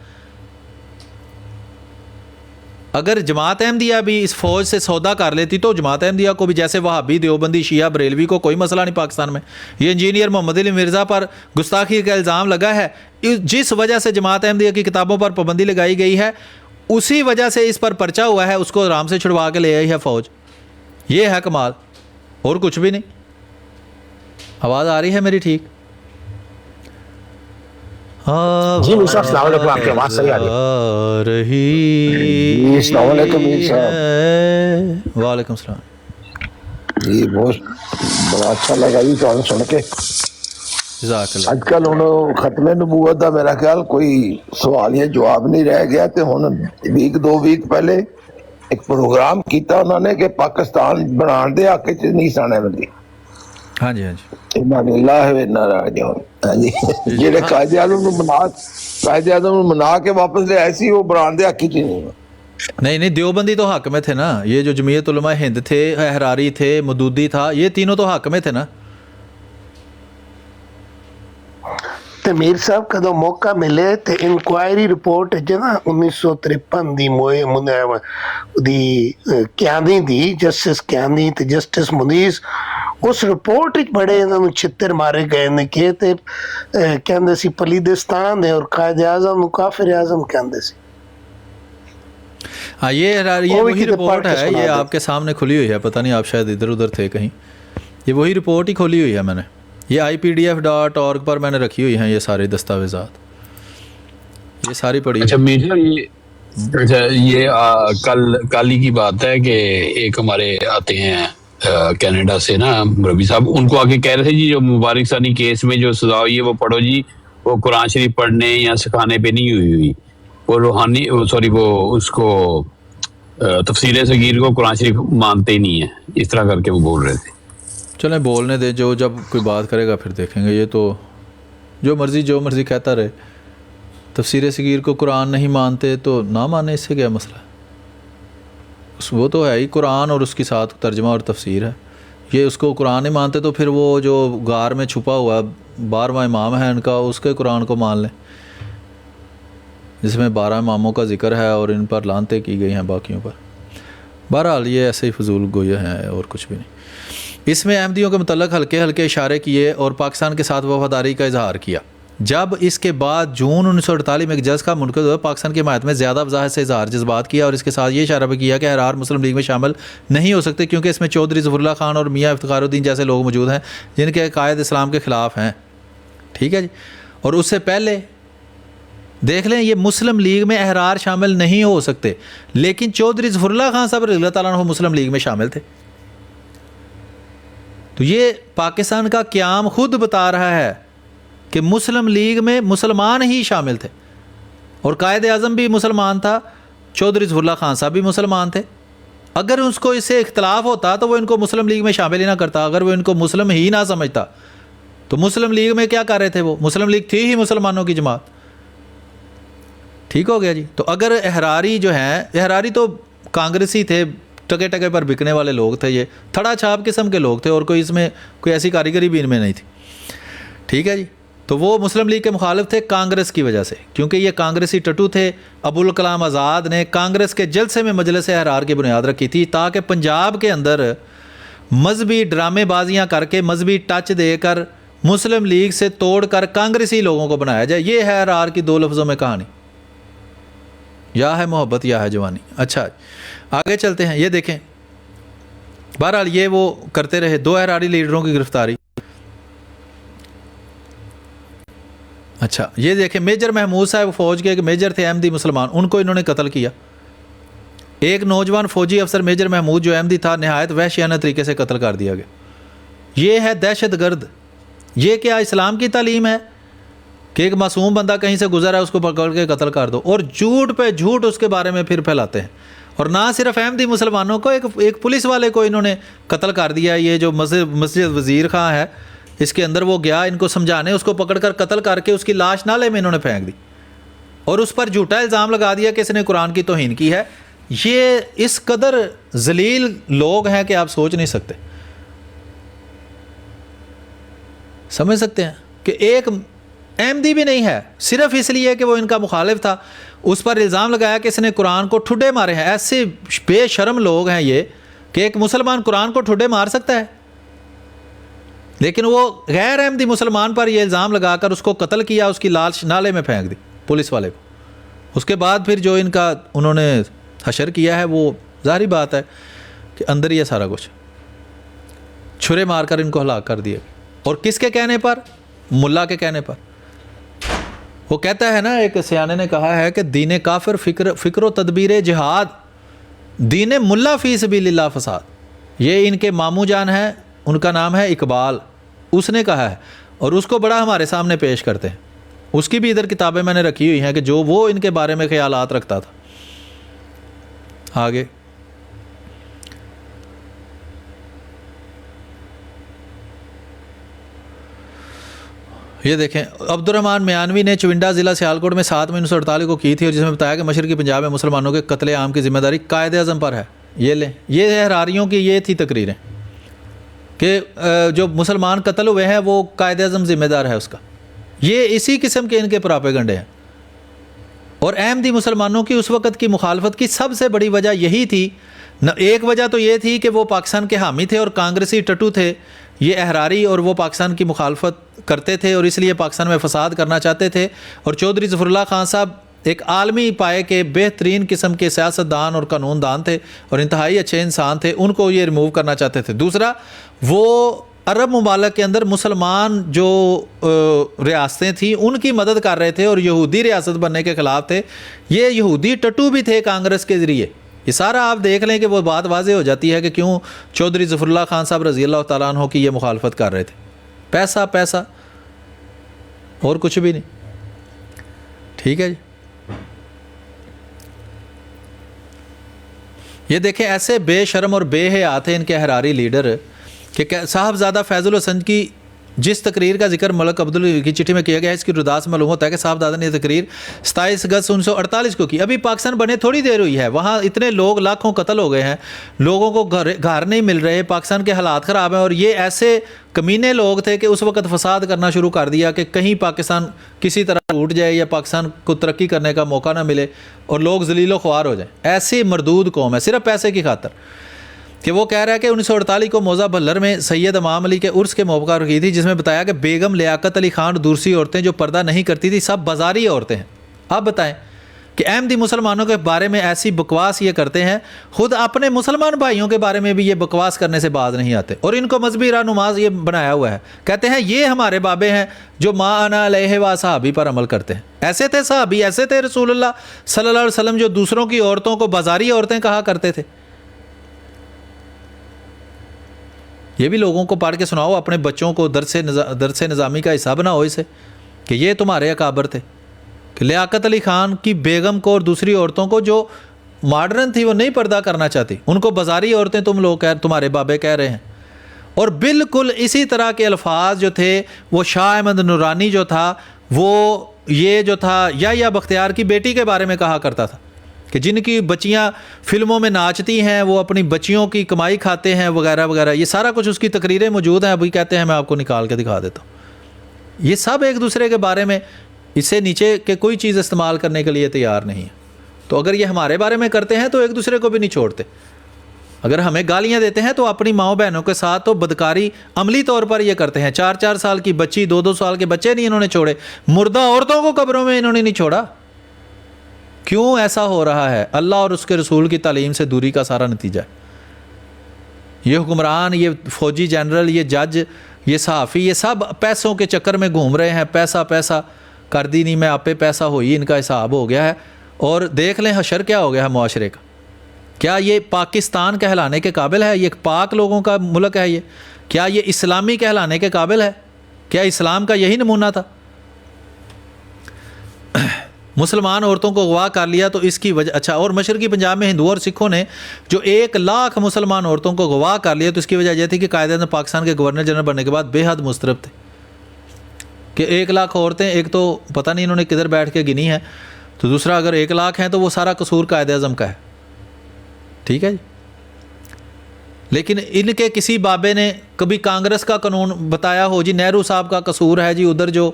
اگر جماعت احمدیہ بھی اس فوج سے سودا کر لیتی تو جماعت احمدیہ کو بھی, جیسے وہابی, دیوبندی, شیعہ, بریلوی کو کوئی مسئلہ نہیں پاکستان میں. یہ انجینئر محمد علی مرزا پر گستاخی کا الزام لگا ہے, جس وجہ سے جماعت احمدیہ کی کتابوں پر پابندی لگائی گئی ہے, اسی وجہ سے اس پر پرچہ ہوا ہے, اس کو آرام سے چھڑوا کے لے آئی ہے فوج. یہ ہے کمال, اور کچھ بھی نہیں. آواز آ رہی ہے میری ٹھیک؟ جی میر صاحب السلام علیکم, آپ کی آواز صحیح آ رہی ہے. جی السلام علیکم میر صاحب. وعلیکم السلام. جی بہت بڑا اچھا لگا جی تو سن کے. جزاک اللہ. اج کل ہوں ختم نبوت دا میرا خیال کوئی سوال یا جواب نہیں رہ گیا, تے ہن ویک 2 ویک پہلے ایک پروگرام کیتا انہوں نے کہ پاکستان بنان دے حق وچ نہیں سانے بندی. ہاں جی, ہاں جی. انا للہ و انا الیہ راجعون. ہاں جی, جڑے قائد اعظم نو منا کے واپس لے آئے سی, وہ بنان دے حق وچ نہیں. نہیں دیوبندی تو حق میں تھے نا, یہ جو جمعیت علماء ہند تھے, احراری تھے, مودودی تھا, یہ تینوں تو حق میں تھے نا. تے میر صاحب کدو موقع ملے تے انکوائری رپورٹ جنا 1953 دی کیانی دی, جسٹس کیانی تے جسٹس منیز, اس رپورٹ بڑے انہوں چھتر مارے گئے نے کہ تے کہندے سی پلیدستان ہے اور قائد اعظم نو کافر اعظم کہندے سی. ہاں یہ وہی رپورٹ ہے, یہ آپ کے سامنے کھلی ہوئی ہے, پتہ نہیں آپ شاید ادھر ادھر تھے کہیں. یہ وہی رپورٹ ہی کھولی ہوئی ہے میں نے, یہ IPDF.org پر میں نے رکھی ہوئی ہیں یہ سارے دستاویزات, یہ ساری پڑھی. اچھا میر صاحب, یہ کل ہی کی بات ہے کہ ایک ہمارے آتے ہیں کینیڈا سے نا ربی صاحب, ان کو آگے کہہ رہے تھے جی جو مبارک ثانی کیس میں جو سزا ہوئی ہے وہ پڑھو جی, وہ قرآن شریف پڑھنے یا سکھانے پہ نہیں ہوئی, وہ روحانی وہ اس کو تفسیر صغیر کو قرآن شریف مانتے ہی نہیں ہیں, اس طرح کر کے وہ بول رہے تھے. چلیں بولنے دیں, جو جب کوئی بات کرے گا پھر دیکھیں گے. یہ تو جو مرضی کہتا رہے. تفسیر صغیر کو قرآن نہیں مانتے تو نہ مانے, اس سے کیا مسئلہ ہے؟ وہ تو ہے ہی قرآن اور اس کی ساتھ ترجمہ اور تفسیر ہے. یہ اس کو قرآن نہیں مانتے تو پھر وہ جو غار میں چھپا ہوا 12واں امام ہے ان کا, اس کے قرآن کو مان لیں جس میں 12 اماموں کا ذکر ہے اور ان پر لعنتیں کی گئی ہیں باقیوں پر. بہرحال یہ ایسے ہی فضول گویا ہیں اور کچھ بھی نہیں. اس میں احمدیوں کے متعلق ہلکے اشارے کیے اور پاکستان کے ساتھ وفاداری کا اظہار کیا. جب اس کے بعد جون 1948 میں ایک جج کا منعقد ہوا, پاکستان کی حمایت میں زیادہ وضاحت سے اظہار جذبات کیا, اور اس کے ساتھ یہ اشارہ بھی کیا کہ احرار مسلم لیگ میں شامل نہیں ہو سکتے کیونکہ اس میں چودھری ظفر اللہ خان اور میاں افتخار الدین جیسے لوگ موجود ہیں جن کے عقائد اسلام کے خلاف ہیں. ٹھیک ہے جی. اور اس سے پہلے دیکھ لیں, یہ مسلم لیگ میں احرار شامل نہیں ہو سکتے, لیکن چودھری ظفر اللہ خان صاحب رضی اللہ تعالیٰ عنہ مسلم لیگ میں شامل تھے. تو یہ پاکستان کا قیام خود بتا رہا ہے کہ مسلم لیگ میں مسلمان ہی شامل تھے, اور قائد اعظم بھی مسلمان تھا, چودھری ظفر اللہ خان صاحب بھی مسلمان تھے. اگر اس کو اس سے اختلاف ہوتا تو وہ ان کو مسلم لیگ میں شامل ہی نہ کرتا. اگر وہ ان کو مسلم ہی نہ سمجھتا تو مسلم لیگ میں کیا کر رہے تھے؟ وہ مسلم لیگ تھی ہی مسلمانوں کی جماعت. ٹھیک ہو گیا جی. تو اگر احراری جو ہیں, احراری تو کانگریسی تھے, ٹکے پر بکنے والے لوگ تھے, یہ تھڑا چھاپ قسم کے لوگ تھے, اور کوئی اس میں کوئی ایسی کاریگری بھی ان میں نہیں تھی. ٹھیک ہے جی. تو وہ مسلم لیگ کے مخالف تھے کانگریس کی وجہ سے, کیونکہ یہ کانگریسی ٹٹو تھے. ابوالکلام آزاد نے کانگریس کے جلسے میں مجلس احرار کی بنیاد رکھی تھی تاکہ پنجاب کے اندر مذہبی ڈرامے بازیاں کر کے, مذہبی ٹچ دے کر مسلم لیگ سے توڑ کر کانگریسی لوگوں کو بنایا جائے. یہ ہے احرار کی 2 لفظوں میں کہانی, یا ہے محبت یا ہے جوانی. اچھا آگے چلتے ہیں. یہ دیکھیں, بہرحال یہ وہ کرتے رہے. 2 احراری لیڈروں کی گرفتاری. اچھا یہ دیکھیں, میجر محمود صاحب فوج کے ایک میجر تھے احمدی مسلمان, ان کو انہوں نے قتل کیا. ایک نوجوان فوجی افسر میجر محمود جو احمدی تھا نہایت وحشیانہ طریقے سے قتل کر دیا گیا. یہ ہے دہشت گرد. یہ کیا اسلام کی تعلیم ہے کہ ایک معصوم بندہ کہیں سے گزرا ہے اس کو پکڑ کے قتل کر دو, اور جھوٹ پہ جھوٹ اس کے بارے میں پھر پھیلاتے ہیں. اور نہ صرف احمدی مسلمانوں کو, ایک پولیس والے کو انہوں نے قتل کر دیا. یہ جو مسجد وزیر خان ہے, اس کے اندر وہ گیا ان کو سمجھانے, اس کو پکڑ کر قتل کر کے اس کی لاش نالے میں انہوں نے پھینک دی, اور اس پر جھوٹا الزام لگا دیا کہ اس نے قرآن کی توہین کی ہے. یہ اس قدر ذلیل لوگ ہیں کہ آپ سوچ نہیں سکتے. سمجھ سکتے ہیں کہ ایک احمدی بھی نہیں ہے، صرف اس لیے کہ وہ ان کا مخالف تھا، اس پر الزام لگایا کہ اس نے قرآن کو ٹھڈے مارے ہیں۔ ایسے بے شرم لوگ ہیں یہ کہ ایک مسلمان قرآن کو ٹھڈے مار سکتا ہے، لیکن وہ غیر احمدی مسلمان پر یہ الزام لگا کر اس کو قتل کیا، اس کی لاش نالے میں پھینک دی پولیس والے کو۔ اس کے بعد پھر جو ان کا انہوں نے حشر کیا ہے، وہ ظاہری بات ہے کہ اندر یہ سارا کچھ چھرے مار کر ان کو ہلاک کر دیا۔ اور کس کے کہنے پر؟ ملا کے کہنے پر۔ وہ کہتا ہے نا، ایک سیانے نے کہا ہے کہ دین کافر فکر و تدبیر جہاد، دین ملا فی سبیل اللہ فساد۔ یہ ان کے ماموں جان ہیں، ان کا نام ہے اقبال، اس نے کہا ہے، اور اس کو بڑا ہمارے سامنے پیش کرتے ہیں۔ اس کی بھی ادھر کتابیں میں نے رکھی ہوئی ہیں کہ جو وہ ان کے بارے میں خیالات رکھتا تھا۔ آگے یہ دیکھیں، عبد الرحمن میانوی نے چونڈا ضلع سیالکوٹ میں 7 مئی 1948 کو کی تھی، اور جس میں بتایا کہ مشرقی پنجاب میں مسلمانوں کے قتل عام کی ذمہ داری قائد اعظم پر ہے۔ یہ لیں، یہ حراریوں کی یہ تھی تقریریں کہ جو مسلمان قتل ہوئے ہیں وہ قائد اعظم ذمہ دار ہے اس کا۔ یہ اسی قسم کے ان کے پراپیگنڈے ہیں۔ اور احمدی مسلمانوں کی اس وقت کی مخالفت کی سب سے بڑی وجہ یہی تھی۔ ایک وجہ تو یہ تھی کہ وہ پاکستان کے حامی تھے اور کانگریسی ٹٹو تھے یہ احراری، اور وہ پاکستان کی مخالفت کرتے تھے اور اس لیے پاکستان میں فساد کرنا چاہتے تھے۔ اور چودھری ظفر اللہ خان صاحب ایک عالمی پائے کے بہترین قسم کے سیاستدان اور قانون دان تھے اور انتہائی اچھے انسان تھے، ان کو یہ ریموو کرنا چاہتے تھے۔ دوسرا، وہ عرب ممالک کے اندر مسلمان جو ریاستیں تھیں ان کی مدد کر رہے تھے اور یہودی ریاست بننے کے خلاف تھے۔ یہ یہودی ٹٹو بھی تھے کانگریس کے ذریعے۔ یہ سارا آپ دیکھ لیں کہ وہ بات واضح ہو جاتی ہے کہ کیوں چودھری ظفر اللہ خان صاحب رضی اللہ تعالیٰ عنہ کی یہ مخالفت کر رہے تھے۔ پیسہ پیسہ اور کچھ بھی نہیں۔ ٹھیک ہے جی، یہ دیکھیں ایسے بے شرم اور بے حیا تھے ان کے حراری لیڈر کہ صاحبزادہ فیض الحسن کی جس تقریر کا ذکر ملک عبدال کی چٹھی میں کیا گیا ہے، اس کی رداس معلوم ہوتا ہے کہ صاحبزادہ نے یہ تقریر 27 اگست 1948 کو کی۔ ابھی پاکستان بنے تھوڑی دیر ہوئی ہے، وہاں اتنے لوگ لاکھوں قتل ہو گئے ہیں، لوگوں کو گھر نہیں مل رہے، پاکستان کے حالات خراب ہیں، اور یہ ایسے کمینے لوگ تھے کہ اس وقت فساد کرنا شروع کر دیا کہ کہیں پاکستان کسی طرح ٹوٹ جائے یا پاکستان کو ترقی کرنے کا موقع نہ ملے اور لوگ ذلیل و خوار ہو جائیں۔ ایسی مردود قوم ہے صرف پیسے کی خاطر۔ کہ وہ کہہ رہا ہے کہ 1948 کو موزہ بھلر میں سید امام علی کے عرس کے موقع پر کی تھی، جس میں بتایا کہ بیگم لیاقت علی خان اور دوسری عورتیں جو پردہ نہیں کرتی تھی سب بازاری عورتیں ہیں۔ آپ بتائیں کہ احمدی مسلمانوں کے بارے میں ایسی بکواس یہ کرتے ہیں، خود اپنے مسلمان بھائیوں کے بارے میں بھی یہ بکواس کرنے سے باز نہیں آتے، اور ان کو مذہبی رہنماز یہ بنایا ہوا ہے۔ کہتے ہیں یہ ہمارے بابے ہیں جو ما انا علیہ و صحابی پر عمل کرتے ہیں۔ ایسے تھے صحابی، ایسے تھے رسول اللہ صلی اللہ علیہ وسلم جو دوسروں کی عورتوں کو بازاری عورتیں کہا کرتے تھے۔ یہ بھی لوگوں کو پڑھ کے سناؤ، اپنے بچوں کو درس نظامی کا حصہ بناؤ اسے کہ یہ تمہارے اکابر تھے۔ کہ لیاقت علی خان کی بیگم کو اور دوسری عورتوں کو جو ماڈرن تھی وہ نہیں پردہ کرنا چاہتی، ان کو بازاری عورتیں تمہارے بابے کہہ رہے ہیں۔ اور بالکل اسی طرح کے الفاظ جو تھے وہ شاہ احمد نورانی جو تھا وہ یہ جو تھا یا بختیار کی بیٹی کے بارے میں کہا کرتا تھا کہ جن کی بچیاں فلموں میں ناچتی ہیں وہ اپنی بچیوں کی کمائی کھاتے ہیں وغیرہ وغیرہ، یہ سارا کچھ اس کی تقریریں موجود ہیں، ابھی کہتے ہیں میں آپ کو نکال کے دکھا دیتا ہوں۔ یہ سب ایک دوسرے کے بارے میں اس سے نیچے کہ کوئی چیز استعمال کرنے کے لیے تیار نہیں ہے۔ تو اگر یہ ہمارے بارے میں کرتے ہیں تو ایک دوسرے کو بھی نہیں چھوڑتے۔ اگر ہمیں گالیاں دیتے ہیں تو اپنی ماؤں بہنوں کے ساتھ تو بدکاری عملی طور پر یہ کرتے ہیں۔ 4 سال کی بچی، 2 سال کے بچے نہیں انہوں نے چھوڑے، مردہ عورتوں کو قبروں میں انہوں نے نہیں چھوڑا۔ کیوں ایسا ہو رہا ہے؟ اللہ اور اس کے رسول کی تعلیم سے دوری کا سارا نتیجہ ہے۔ یہ حکمران، یہ فوجی جنرل، یہ جج، یہ صحافی، یہ سب پیسوں کے چکر میں گھوم رہے ہیں۔ پیسہ کر دی نہیں میں آپ پہ پیسہ ہوئی، ان کا حساب ہو گیا ہے۔ اور دیکھ لیں حشر کیا ہو گیا ہے معاشرے کا۔ کیا یہ پاکستان کہلانے کے قابل ہے؟ یہ پاک لوگوں کا ملک ہے یہ؟ کیا یہ اسلامی کہلانے کے قابل ہے؟ کیا اسلام کا یہی نمونہ تھا؟ مسلمان عورتوں کو اغوا کر لیا تو اس کی وجہ اچھا، اور مشرقی پنجاب میں ہندوؤں اور سکھوں نے جو 1 لاکھ مسلمان عورتوں کو اغوا کر لیا تو اس کی وجہ یہ تھی کہ قائد اعظم پاکستان کے گورنر جنرل بننے کے بعد بے حد مضطرب تھے کہ 1 لاکھ عورتیں، ایک تو پتہ نہیں انہوں نے کدھر بیٹھ کے گنی ہیں، تو دوسرا اگر 1 لاکھ ہیں تو وہ سارا قصور قائد اعظم کا ہے۔ ٹھیک ہے جی، لیکن ان کے کسی بابے نے کبھی کانگریس کا قانون بتایا ہو جی نہرو صاحب کا قصور ہے جی ادھر جو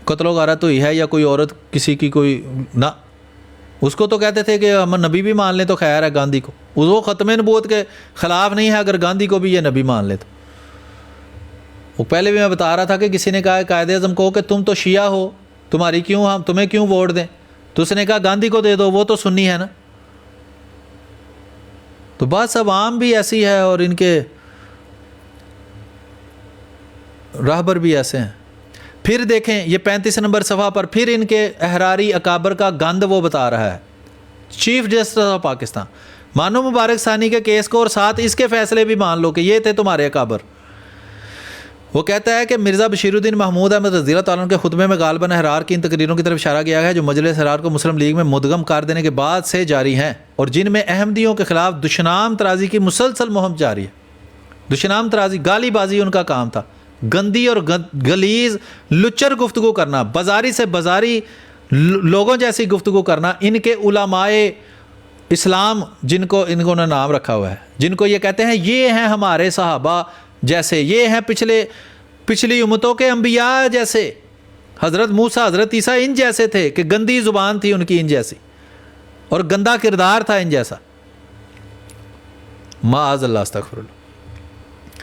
قتل و غارت ہوئی ہے یا کوئی عورت کسی کی کوئی نہ، اس کو تو کہتے تھے کہ ہم نبی بھی مان لیں تو خیر ہے گاندھی کو، وہ ختم نبوت کے خلاف نہیں ہے اگر گاندھی کو بھی یہ نبی مان لے تو۔ وہ پہلے بھی میں بتا رہا تھا کہ کسی نے کہا قائد اعظم کو کہ تم تو شیعہ ہو، تمہاری کیوں ہم تمہیں کیوں ووٹ دیں، تو اس نے کہا گاندھی کو دے دو، وہ تو سنی ہے نا۔ تو بس عوام بھی ایسی ہے اور ان کے راہبر بھی ایسے ہیں۔ پھر دیکھیں یہ 35 نمبر صفحہ پر پھر ان کے احراری اکابر کا گند وہ بتا رہا ہے، چیف جسٹس آف پاکستان، مانو مبارک ثانی کے کیس کو اور ساتھ اس کے فیصلے بھی مان لو کہ یہ تھے تمہارے اکابر۔ وہ کہتا ہے کہ مرزا بشیر الدین محمود احمد رضی اللہ تعالیٰ عنہ کے خطبے میں غالباً احرار کی ان تقریروں کی طرف اشارہ کیا ہے جو مجلس احرار کو مسلم لیگ میں مدغم کر دینے کے بعد سے جاری ہیں اور جن میں احمدیوں کے خلاف دشنام ترازی کی مسلسل مہم جاری ہے۔ دشنام ترازی گالی بازی ان کا کام تھا، گندی اور گلیز لچر گفتگو کرنا، بازاری سے بازاری لوگوں جیسی گفتگو کرنا۔ ان کے علماء اسلام جن کو انہوں نے نام رکھا ہوا ہے، جن کو یہ کہتے ہیں یہ ہیں ہمارے صحابہ جیسے، یہ ہیں پچھلی امتوں کے انبیاء جیسے، حضرت موسیٰ حضرت عیسیٰ ان جیسے تھے کہ گندی زبان تھی ان کی ان جیسی اور گندا کردار تھا ان جیسا، معاذ اللہ استغفر اللہ۔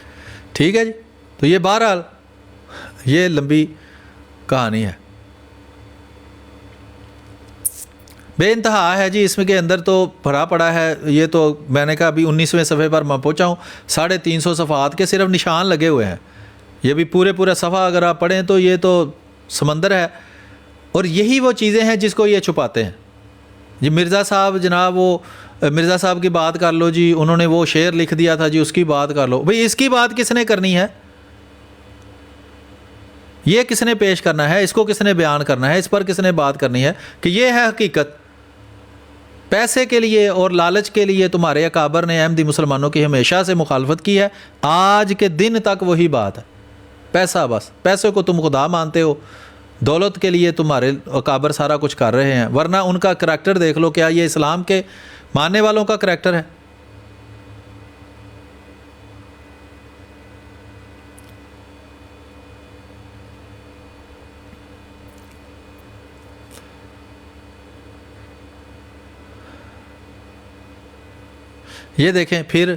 ٹھیک ہے جی، تو یہ بہرحال یہ لمبی کہانی ہے، بے انتہا ہے جی، اس میں کے اندر تو بھرا پڑا ہے۔ یہ تو میں نے کہا ابھی 19ویں صفحے پر میں پہنچا ہوں، 350 صفحات کے صرف نشان لگے ہوئے ہیں، یہ بھی پورا صفحہ اگر آپ پڑھیں تو یہ تو سمندر ہے، اور یہی وہ چیزیں ہیں جس کو یہ چھپاتے ہیں جی۔ مرزا صاحب جناب، وہ مرزا صاحب کی بات کر لو جی، انہوں نے وہ شعر لکھ دیا تھا جی، اس کی بات کر لو بھئی، اس کی بات کس نے کرنی ہے؟ یہ کس نے پیش کرنا ہے؟ اس کو کس نے بیان کرنا ہے؟ اس پر کس نے بات کرنی ہے کہ یہ ہے حقیقت؟ پیسے کے لیے اور لالچ کے لیے تمہارے اکابر نے احمدی مسلمانوں کی ہمیشہ سے مخالفت کی ہے، آج کے دن تک وہی بات ہے، پیسہ، بس پیسے کو تم خدا مانتے ہو، دولت کے لیے تمہارے اکابر سارا کچھ کر رہے ہیں، ورنہ ان کا کریکٹر دیکھ لو، کیا یہ اسلام کے ماننے والوں کا کریکٹر ہے؟ یہ دیکھیں پھر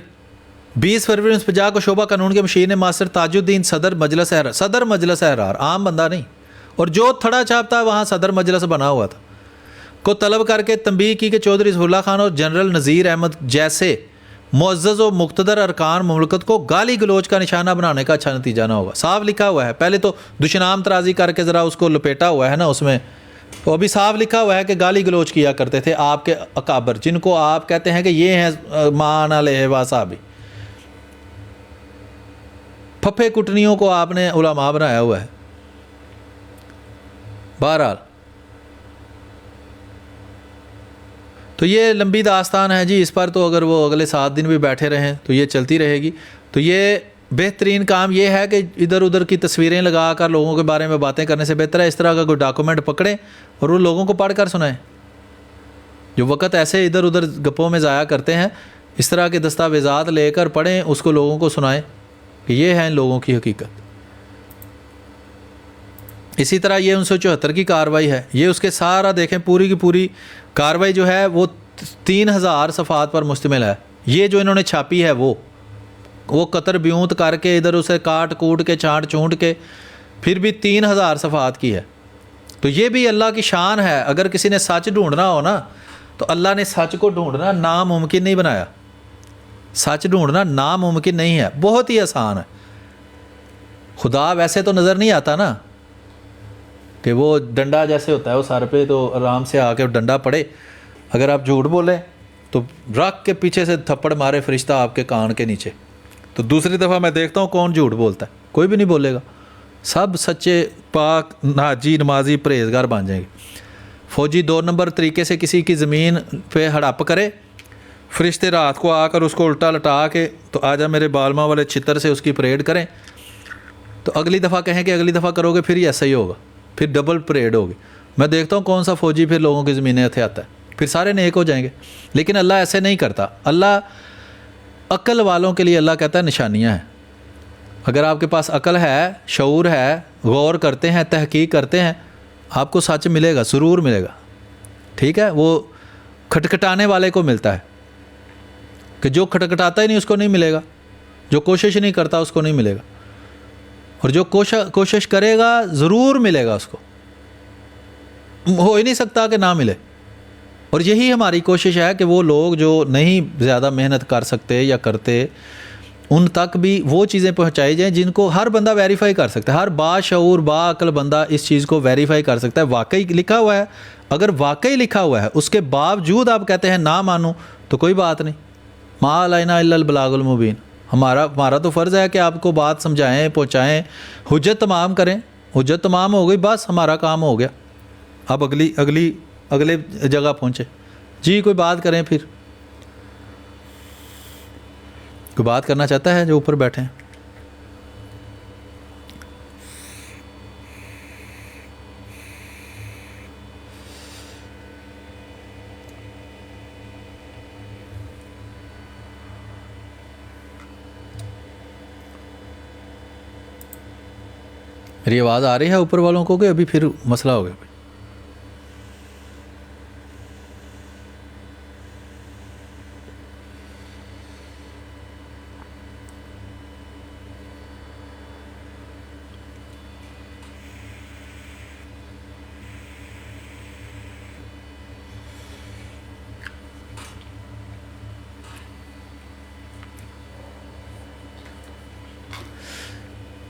20 فروری 1950 کو شعبہ قانون کے مشیر نے ماسٹر تاج الدین صدر مجلس احرار، عام بندہ نہیں، اور جو تھڑا چھاپ تھا وہاں صدر مجلس بنا ہوا تھا، کو طلب کر کے تنبیہ کی کہ چودھری ظفر اللہ خان اور جنرل نذیر احمد جیسے معزز و مقتدر ارکان مملکت کو گالی گلوچ کا نشانہ بنانے کا اچھا نتیجہ نہ ہوگا۔ صاف لکھا ہوا ہے، پہلے تو دشنام ترازی کر کے ذرا اس کو لپیٹا ہوا ہے نا اس میں، تو ابھی صاف لکھا ہوا ہے کہ گالی گلوچ کیا کرتے تھے آپ کے اکابر، جن کو آپ کہتے ہیں کہ یہ ہیں مان علیہ وصحبہ، پھپھے کٹنیوں کو آپ نے علماء بنایا ہوا ہے۔ بہرحال تو یہ لمبی داستان ہے جی، اس پر تو اگر وہ اگلے 7 دن بھی بیٹھے رہیں تو یہ چلتی رہے گی۔ تو یہ بہترین کام یہ ہے کہ ادھر ادھر کی تصویریں لگا کر لوگوں کے بارے میں باتیں کرنے سے بہتر ہے اس طرح کا کوئی ڈاکومنٹ پکڑیں اور وہ لوگوں کو پڑھ کر سنائیں۔ جو وقت ایسے ادھر ادھر گپوں میں ضائع کرتے ہیں، اس طرح کے دستاویزات لے کر پڑھیں، اس کو لوگوں کو سنائیں کہ یہ ہے ان لوگوں کی حقیقت۔ اسی طرح یہ 1974 کی کارروائی ہے، یہ اس کے سارا دیکھیں، پوری کی پوری کارروائی جو ہے وہ 3000 صفحات پر مشتمل ہے۔ یہ جو انہوں نے چھاپی ہے وہ قطر بیونت کر کے ادھر اسے کاٹ کوٹ کے چھانٹ چونٹ کے پھر بھی 3000 صفحات کی ہے۔ تو یہ بھی اللہ کی شان ہے، اگر کسی نے سچ ڈھونڈنا ہو نا تو اللہ نے سچ کو ڈھونڈنا ناممکن نہیں بنایا، سچ ڈھونڈنا ناممکن نہیں ہے، بہت ہی آسان ہے۔ خدا ویسے تو نظر نہیں آتا نا کہ وہ ڈنڈا جیسے ہوتا ہے وہ سر پہ، تو آرام سے آ کے ڈنڈا پڑے، اگر آپ جھوٹ بولیں تو رکھ کے پیچھے سے تھپڑ مارے فرشتہ آپ کے کان کے نیچے، تو دوسری دفعہ میں دیکھتا ہوں کون جھوٹ بولتا ہے، کوئی بھی نہیں بولے گا، سب سچے پاک ناجی نمازی پرہیزگار بن جائیں گے۔ فوجی 2 نمبر طریقے سے کسی کی زمین پہ ہڑپ کرے، فرشتے رات کو آ کر اس کو الٹا لٹا کے تو آجا میرے بالما والے چھتر سے اس کی پریڈ کریں، تو اگلی دفعہ کہیں کہ اگلی دفعہ کرو گے پھر ہی ایسا ہی ہوگا، پھر ڈبل پریڈ ہوگی۔ میں دیکھتا ہوں کون سا فوجی پھر لوگوں کی زمینیں ہتھے آتا ہے، پھر سارے نیک ہو جائیں گے۔ لیکن اللہ ایسے نہیں کرتا، اللہ عقل والوں کے لیے اللہ کہتا ہے نشانیاں ہیں. اگر آپ کے پاس عقل ہے, شعور ہے, غور کرتے ہیں, تحقیق کرتے ہیں, آپ کو سچ ملے گا, ضرور ملے گا. ٹھیک ہے, وہ کھٹکھٹانے والے کو ملتا ہے, کہ جو کھٹکھٹاتا ہی نہیں اس کو نہیں ملے گا, جو کوشش نہیں کرتا اس کو نہیں ملے گا, اور جو کوشش کرے گا ضرور ملے گا اس کو. ہو ہی نہیں سکتا کہ نہ ملے. اور یہی ہماری کوشش ہے کہ وہ لوگ جو نہیں زیادہ محنت کر سکتے یا کرتے, ان تک بھی وہ چیزیں پہنچائی جائیں جن کو ہر بندہ ویریفائی کر سکتا ہے. ہر باشعور باعقل بندہ اس چیز کو ویریفائی کر سکتا ہے. واقعی لکھا ہوا ہے, اگر واقعی لکھا ہوا ہے اس کے باوجود آپ کہتے ہیں نہ مانوں, تو کوئی بات نہیں. ما علینا الا البلاغ المبین. ہمارا تو فرض ہے کہ آپ کو بات سمجھائیں, پہنچائیں, حجت تمام کریں. حجت تمام ہو گئی, بس ہمارا کام ہو گیا. اب اگلے جگہ پہنچے. جی کوئی بات کریں, پھر کوئی بات کرنا چاہتا ہے جو اوپر بیٹھے ہیں؟ میری آواز آ رہی ہے اوپر والوں کو کہ ابھی پھر مسئلہ ہو گیا؟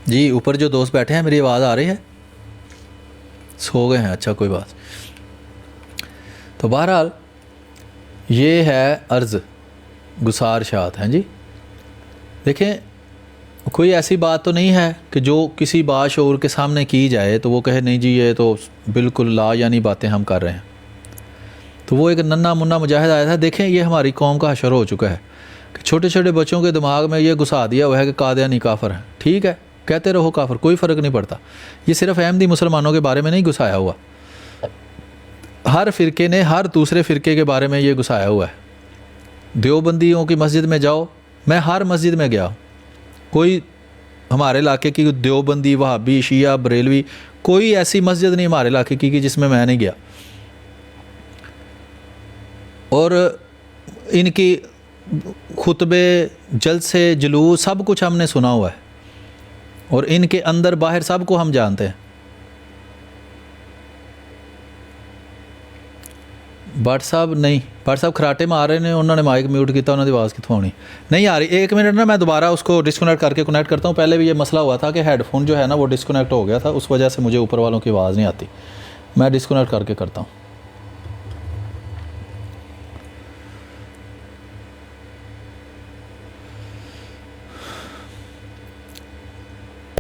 جی اوپر جو دوست بیٹھے ہیں, میری آواز آ رہی ہے؟ سو گئے ہیں, اچھا کوئی بات. تو بہرحال یہ ہے عرض گزارشات ہیں. جی دیکھیں, کوئی ایسی بات تو نہیں ہے کہ جو کسی باشعور کے سامنے کی جائے تو وہ کہے نہیں جی یہ تو بالکل لا یعنی باتیں ہم کر رہے ہیں. تو وہ ایک ننھا منا مجاہد آیا تھا. دیکھیں یہ ہماری قوم کا حشر ہو چکا ہے کہ چھوٹے چھوٹے بچوں کے دماغ میں یہ گھسا دیا ہوا ہے کہ قادیانی کافر ہیں. ٹھیک ہے, کہتے رہو کافر, کوئی فرق نہیں پڑتا. یہ صرف احمدی مسلمانوں کے بارے میں نہیں گھسایا ہوا, ہر فرقے نے ہر دوسرے فرقے کے بارے میں یہ گھسایا ہوا ہے. دیوبندیوں کی مسجد میں جاؤ, میں ہر مسجد میں گیا, کوئی ہمارے علاقے کی دیوبندی, وہابی, شیعہ, بریلوی, کوئی ایسی مسجد نہیں ہمارے علاقے کی جس میں نہیں گیا. اور ان کی خطبے, جلسے, جلوس سب کچھ ہم نے سنا ہوا ہے, اور ان کے اندر باہر سب کو ہم جانتے ہیں. بٹ صاحب نہیں, بٹ صاحب کھراٹے مار رہے ہیں, انہوں نے مائک میوٹ کیا, انہوں نے آواز کتوں آنی نہیں آ رہی. ایک منٹ نا, میں دوبارہ اس کو ڈسکنیکٹ کر کے کنیکٹ کرتا ہوں. پہلے بھی یہ مسئلہ ہوا تھا کہ ہیڈ فون جو ہے نا وہ ڈسکنیکٹ ہو گیا تھا, اس وجہ سے مجھے اوپر والوں کی آواز نہیں آتی. میں ڈسکنیکٹ کر کے کرتا ہوں.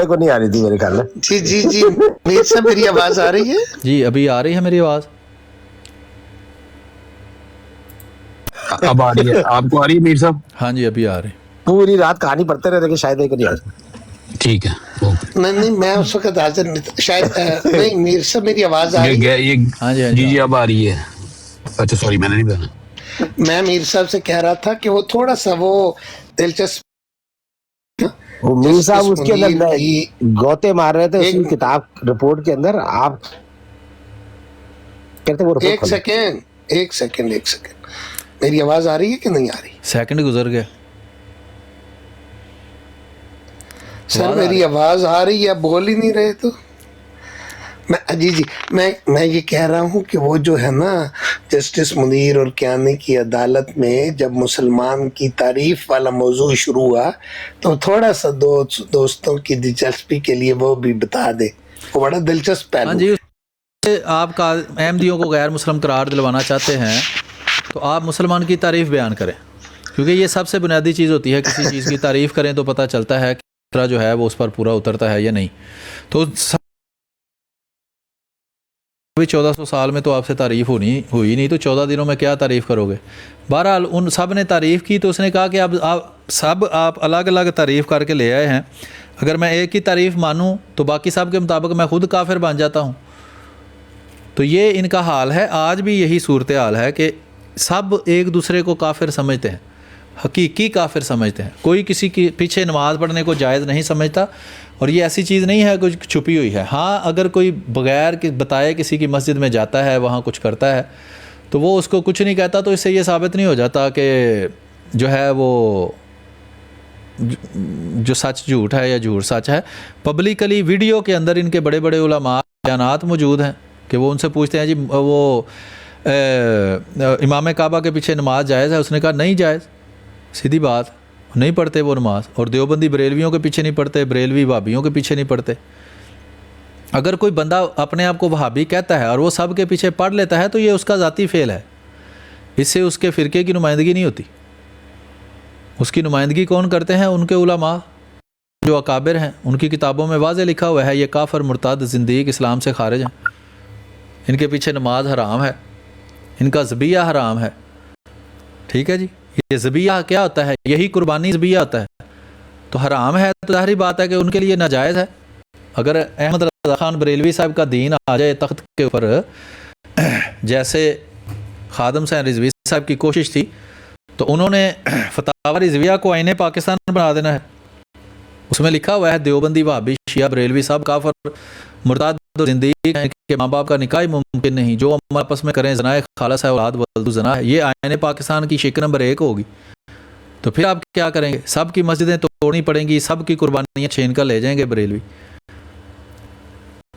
کو نہیں آ رہی تھی میرے خیال میں. جی جی جی میر صاحب میری آواز آ رہی ہے؟ جی ابھی آ رہی ہے میری آواز؟ اب آ رہی ہے, آپ کو آ رہی ہے میر صاحب؟ ہاں جی ابھی آ رہی. پوری رات کہانی پڑھتے رہتے کہ شاید ایک نہیں آ رہی. ٹھیک ہے, نہیں میں اس وقت حاضر نہیں تھا شاید. نہیں میر صاحب میری آواز آ رہی ہے؟ ہاں جی جی اب آ رہی ہے. اچھا سوری میں نے نہیں پہنا. میں میر صاحب سے کہہ رہا تھا کہ وہ تھوڑا سا وہ دلچسپ, وہ میر صاحب اس کے اندر گوتے مار رہے تھے اس کی کتاب رپورٹ کے اندر. آپ کہتے وہ ایک سیکنڈ میری آواز آ رہی ہے کہ نہیں آ رہی؟ سیکنڈ گزر گیا سر. میری آواز آ رہی ہے, بول ہی نہیں رہے. تو میں یہ کہہ رہا ہوں کہ وہ جو ہے نا جسٹس منیر اور کیانی کی عدالت میں جب مسلمان کی تعریف والا موضوع شروع ہوا تو تھوڑا سا دوستوں کی دلچسپی کے لیے وہ بھی بتا دے, وہ بڑا دلچسپ پہلو. ہاں جی, آپ کا احمدیوں کو غیر مسلم قرار دلوانا چاہتے ہیں تو آپ مسلمان کی تعریف بیان کریں, کیونکہ یہ سب سے بنیادی چیز ہوتی ہے. کسی چیز کی تعریف کریں تو پتہ چلتا ہے کہ دوسرا جو ہے وہ اس پر پورا اترتا ہے یا نہیں. تو ابھی 1400 سال میں تو آپ سے تعریف ہوئی نہیں, تو 14 دنوں میں کیا تعریف کرو گے؟ بہرحال ان سب نے تعریف کی تو اس نے کہا کہ اب آپ الگ الگ تعریف کر کے لے آئے ہیں, اگر میں ایک کی تعریف مانوں تو باقی سب کے مطابق میں خود کافر بن جاتا ہوں. تو یہ ان کا حال ہے, آج بھی یہی صورتحال ہے کہ سب ایک دوسرے کو کافر سمجھتے ہیں. حقیقی کافر سمجھتے ہیں. کوئی کسی کے پیچھے نماز پڑھنے کو جائز نہیں سمجھتا, اور یہ ایسی چیز نہیں ہے کچھ چھپی ہوئی ہے. ہاں اگر کوئی بغیر بتائے کسی کی مسجد میں جاتا ہے, وہاں کچھ کرتا ہے, تو وہ اس کو کچھ نہیں کہتا, تو اس سے یہ ثابت نہیں ہو جاتا کہ جو ہے وہ جو سچ جھوٹ ہے یا جھوٹ سچ ہے. پبلکلی ویڈیو کے اندر ان کے بڑے بڑے علماء بیانات موجود ہیں کہ وہ ان سے پوچھتے ہیں جی وہ امام کعبہ کے پیچھے نماز جائز ہے؟ اس نے کہا نہیں جائز, سیدھی بات, نہیں پڑھتے وہ نماز. اور دیوبندی بریلویوں کے پیچھے نہیں پڑھتے, بریلوی وہابیوں کے پیچھے نہیں پڑھتے. اگر کوئی بندہ اپنے آپ کو وہابی کہتا ہے اور وہ سب کے پیچھے پڑھ لیتا ہے تو یہ اس کا ذاتی فعل ہے, اس سے اس کے فرقے کی نمائندگی نہیں ہوتی. اس کی نمائندگی کون کرتے ہیں؟ ان کے علماء جو اکابر ہیں, ان کی کتابوں میں واضح لکھا ہوا ہے یہ کافر مرتد زندیق اسلام سے خارج ہیں, ان کے پیچھے نماز حرام ہے, ان کا ذبیحہ حرام ہے. ٹھیک ہے جی, یہ ذبیحہ کیا ہوتا ہے؟ یہی قربانی ذبیحہ ہوتا ہے, تو حرام ہے تو ظاہری بات ہے کہ ان کے لیے ناجائز ہے. اگر احمد رضا خان بریلوی صاحب کا دین آ جائے تخت کے اوپر, جیسے خادم حسین رضوی صاحب کی کوشش تھی, تو انہوں نے فتاوی رضویہ کو آئین پاکستان بنا دینا ہے. اس میں لکھا ہوا ہے دیوبندی وہابی شیعہ بریلوی صاحب کافر مرتد زندگی کے ماں باپ کا نکاح ممکن نہیں, جو ہم آپس میں کریں زنا خالص ہے, اولاد ولد زنا ہے. یہ آئین پاکستان کی شک نمبر 1 ہوگی. تو پھر آپ کیا کریں گے؟ سب کی مسجدیں توڑنی پڑیں گی, سب کی قربانیاں چھین کر لے جائیں گے بریلوی.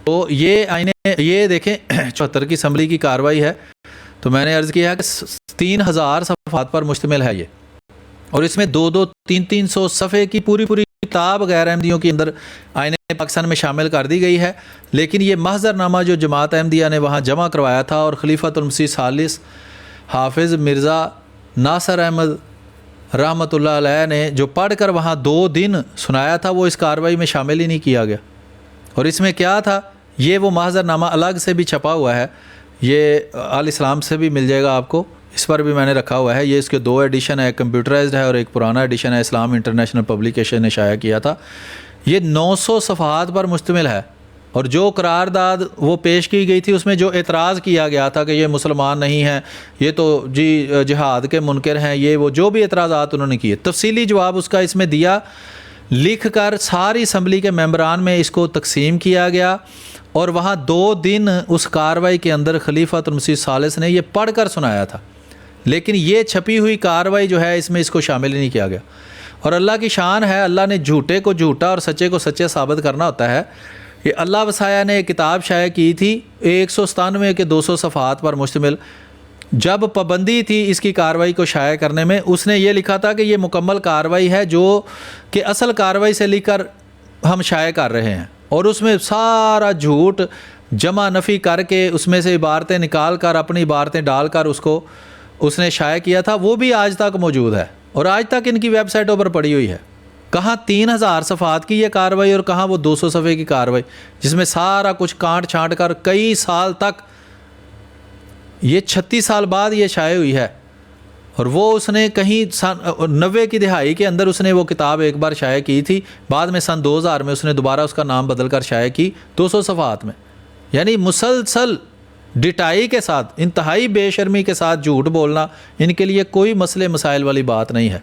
تو یہ آئین, یہ دیکھیں 74 کی اسمبلی کی کارروائی ہے. تو میں نے عرض کیا کہ 3000 صفحات پر مشتمل ہے یہ, اور اس میں 200-300 صفحے کی پوری کتاب غیر احمدیوں کے اندر آئین پاکستان میں شامل کر دی گئی ہے. لیکن یہ محضر نامہ جو جماعت احمدیہ نے وہاں جمع کروایا تھا, اور خلیفۃ المسیح ثالث حافظ مرزا ناصر احمد رحمۃ اللہ علیہ نے جو پڑھ کر وہاں 2 دن سنایا تھا, وہ اس کارروائی میں شامل ہی نہیں کیا گیا. اور اس میں کیا تھا؟ یہ وہ محضر نامہ الگ سے بھی چھپا ہوا ہے, یہ آل اسلام سے بھی مل جائے گا آپ کو, اس پر بھی میں نے رکھا ہوا ہے. یہ اس کے 2 ایڈیشن ہے, ایک کمپیوٹرائزڈ ہے اور ایک پرانا ایڈیشن ہے, اسلام انٹرنیشنل پبلیکیشن نے شائع کیا تھا. یہ 900 صفحات پر مشتمل ہے, اور جو قرارداد وہ پیش کی گئی تھی اس میں جو اعتراض کیا گیا تھا کہ یہ مسلمان نہیں ہیں, یہ تو جی جہاد کے منکر ہیں, یہ وہ جو بھی اعتراضات انہوں نے کیے, تفصیلی جواب اس کا اس میں دیا, لکھ کر ساری اسمبلی کے ممبران میں اس کو تقسیم کیا گیا. اور وہاں 2 دن اس کارروائی کے اندر خلیفۃ المسیح ثالث نے یہ پڑھ کر سنایا تھا. لیکن یہ چھپی ہوئی کارروائی جو ہے اس میں اس کو شامل ہی نہیں کیا گیا. اور اللہ کی شان ہے, اللہ نے جھوٹے کو جھوٹا اور سچے کو سچے ثابت کرنا ہوتا ہے. یہ اللہ وسایہ نے ایک کتاب شائع کی تھی 197 کے 200 صفحات پر مشتمل. جب پابندی تھی اس کی کارروائی کو شائع کرنے میں, اس نے یہ لکھا تھا کہ یہ مکمل کارروائی ہے جو کہ اصل کارروائی سے لے کر ہم شائع کر رہے ہیں, اور اس میں سارا جھوٹ جمع نفی کر کے اس میں سے عبارتیں نکال کر اپنی عبارتیں ڈال کر اس نے شائع کیا تھا. وہ بھی آج تک موجود ہے, اور آج تک ان کی ویب سائٹوں پر پڑی ہوئی ہے. کہاں 3000 صفحات کی یہ کارروائی, اور کہاں وہ 200 صفحے کی کارروائی جس میں سارا کچھ کانٹ چھانٹ کر کئی سال تک, یہ 36 سال بعد یہ شائع ہوئی ہے. اور وہ اس نے کہیں 90 کی دہائی کے اندر اس نے وہ کتاب ایک بار شائع کی تھی, بعد میں سن 2000 میں اس نے دوبارہ اس کا نام بدل کر شائع کی 200 صفحات میں. یعنی مسلسل ڈٹائی کے ساتھ, انتہائی بے شرمی کے ساتھ جھوٹ بولنا ان کے لیے کوئی مسئلے مسائل والی بات نہیں ہے,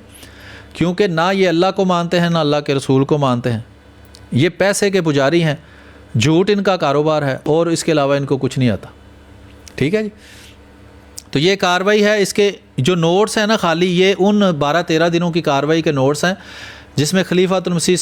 کیونکہ نہ یہ اللہ کو مانتے ہیں نہ اللہ کے رسول کو مانتے ہیں. یہ پیسے کے پجاری ہیں, جھوٹ ان کا کاروبار ہے, اور اس کے علاوہ ان کو کچھ نہیں آتا. ٹھیک ہے جی. تو یہ کارروائی ہے, اس کے جو نوٹس ہیں نا خالی, یہ ان 12-13 دنوں کی کارروائی کے نوٹس ہیں جس میں خلیفۃ المسیح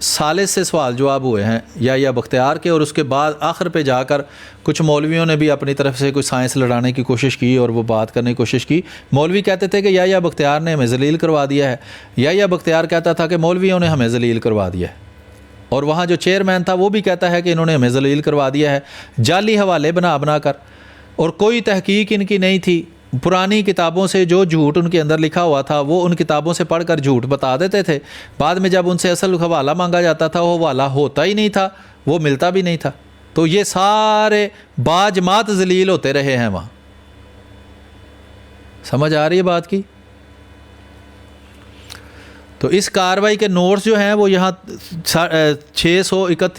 ثالث سے سوال جواب ہوئے ہیں یا بختیار کے, اور اس کے بعد آخر پہ جا کر کچھ مولویوں نے بھی اپنی طرف سے کوئی سائنس لڑانے کی کوشش کی اور وہ بات کرنے کی کوشش کی. مولوی کہتے تھے کہ یا بختیار نے ہمیں ذلیل کروا دیا ہے, یا بختیار کہتا تھا کہ مولویوں نے ہمیں ذلیل کروا دیا ہے, اور وہاں جو چیئرمین تھا وہ بھی کہتا ہے کہ انہوں نے ہمیں ذلیل کروا دیا ہے, جعلی حوالے بنا کر, اور کوئی تحقیق ان کی نہیں تھی. پرانی کتابوں سے جو جھوٹ ان کے اندر لکھا ہوا تھا وہ ان کتابوں سے پڑھ کر جھوٹ بتا دیتے تھے. بعد میں جب ان سے اصل حوالہ مانگا جاتا تھا وہ حوالہ ہوتا ہی نہیں تھا, وہ ملتا بھی نہیں تھا. تو یہ سارے باجماعت ذلیل ہوتے رہے ہیں وہاں. سمجھ آ رہی ہے بات کی؟ تو اس کارروائی کے نوٹس جو ہیں وہ یہاں 631